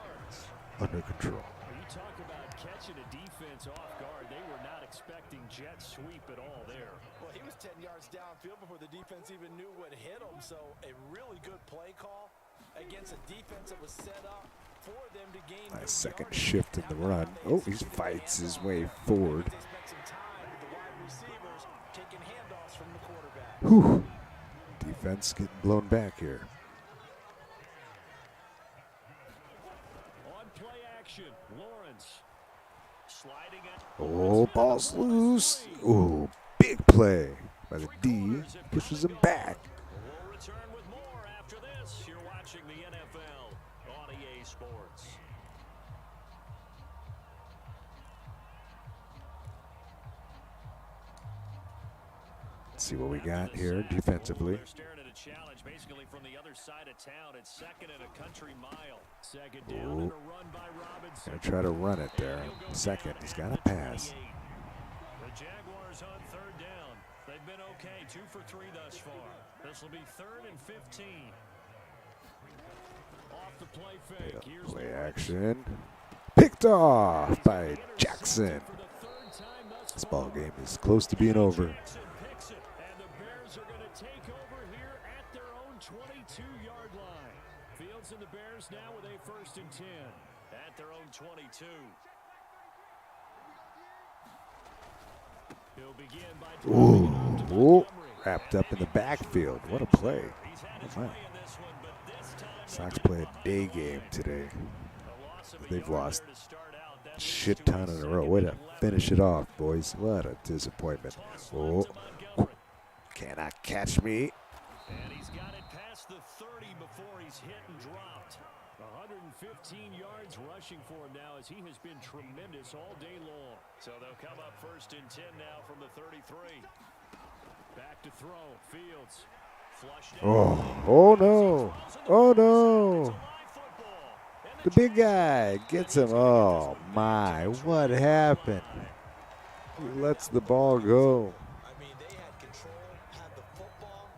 under control. You talk about catching a defense off guard. They were not expecting jet sweep at all there. Well, he was 10 yards downfield before the defense even knew what hit him, so a really good play call against a defense that was set up for them to gain. Nice second shift in the run. Oh, he fights his way forward. They spent some time with the wide receivers taking handoffs from the quarterback. Whew. Defense getting blown back here. On play action, Lawrence sliding at. Oh, ball's loose. Oh, big play by the D. Pushes him back. We'll return with more after this. You're watching the NFL on EA Sports. Let's see what we got here defensively. They're staring at a challenge basically from the other side of town. It's 2nd and a country mile. 2nd down and a run by Robinson. Gonna try to run it there. 2nd, he's got to pass. The Jaguars on 3rd down. They've been okay, 2 for 3 thus far. This will be 3rd and 15. Off the play fake. Here's Play Lawrence. action. Picked off by Jackson. For the 3rd time thus This far. ball game is close to being over. Jackson picks it, and the Bears are going to take over here at their own 22-yard line. Fields and the Bears now with a 1st and 10 at their own 22. He'll begin by dropping it off to Ooh, Montgomery. wrapped up in the backfield. What a play. He's had his Oh, my. way in this one, but this time Sox play a day game today. a loss of a They've yard lost there to start out. That leads shit to ton a in a 2nd row. Way to and 11. finish it off, boys. What a disappointment. Toss Oh, left to Montgomery. cannot catch me. And he's got it past the 30 before he's hit and dropped. 115 yards rushing for him now as he has been tremendous all day long. So they'll come up 1st and 10 now from the 33. Back to throw. Fields. Flushed out. Oh no. Oh It's a no. live football. And The big guy gets him. Oh my, what happened? He lets the ball go. I mean, they had control, had the football,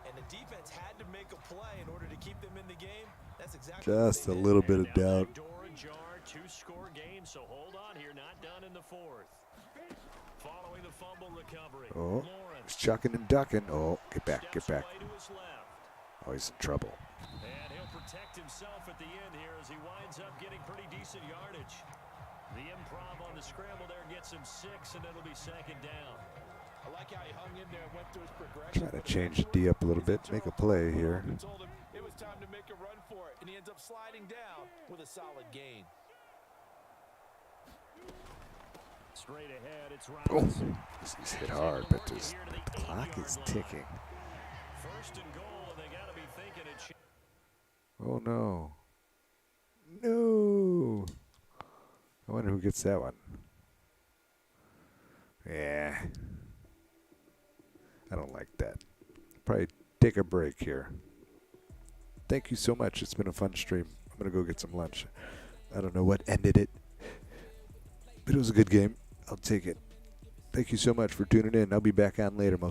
and the defense had to make a play in order to keep them in the game. That's exactly Just a what they did. little bit of now doubt. that door ajar, 2-score game, so hold on here, not done in the 4th. Following the fumble recovery, Oh, Lawrence he's chucking and ducking. Oh, get back, get steps back. away to his left. Oh, he's in trouble. And he'll protect himself at the end here as he winds up getting pretty decent yardage. The improv on the scramble there gets him 6, and it'll be 2nd down. I like how he hung in there and went through his progression. Trying to change D up a little bit, make a play here. Told him it was time to make a run for it, and he ends up sliding down with a solid gain. Straight ahead, it's Oh, Robinson. he's hit hard, but just Clock is ticking. First and goal, and they got to be thinking it. Oh no. No. I wonder who gets that one. Yeah. I don't like that. Probably take a break here. Thank you so much. It's been a fun stream. I'm going to go get some lunch. I don't know what ended it, but it was a good game. I'll take it. Thank you so much for tuning in. I'll be back on later most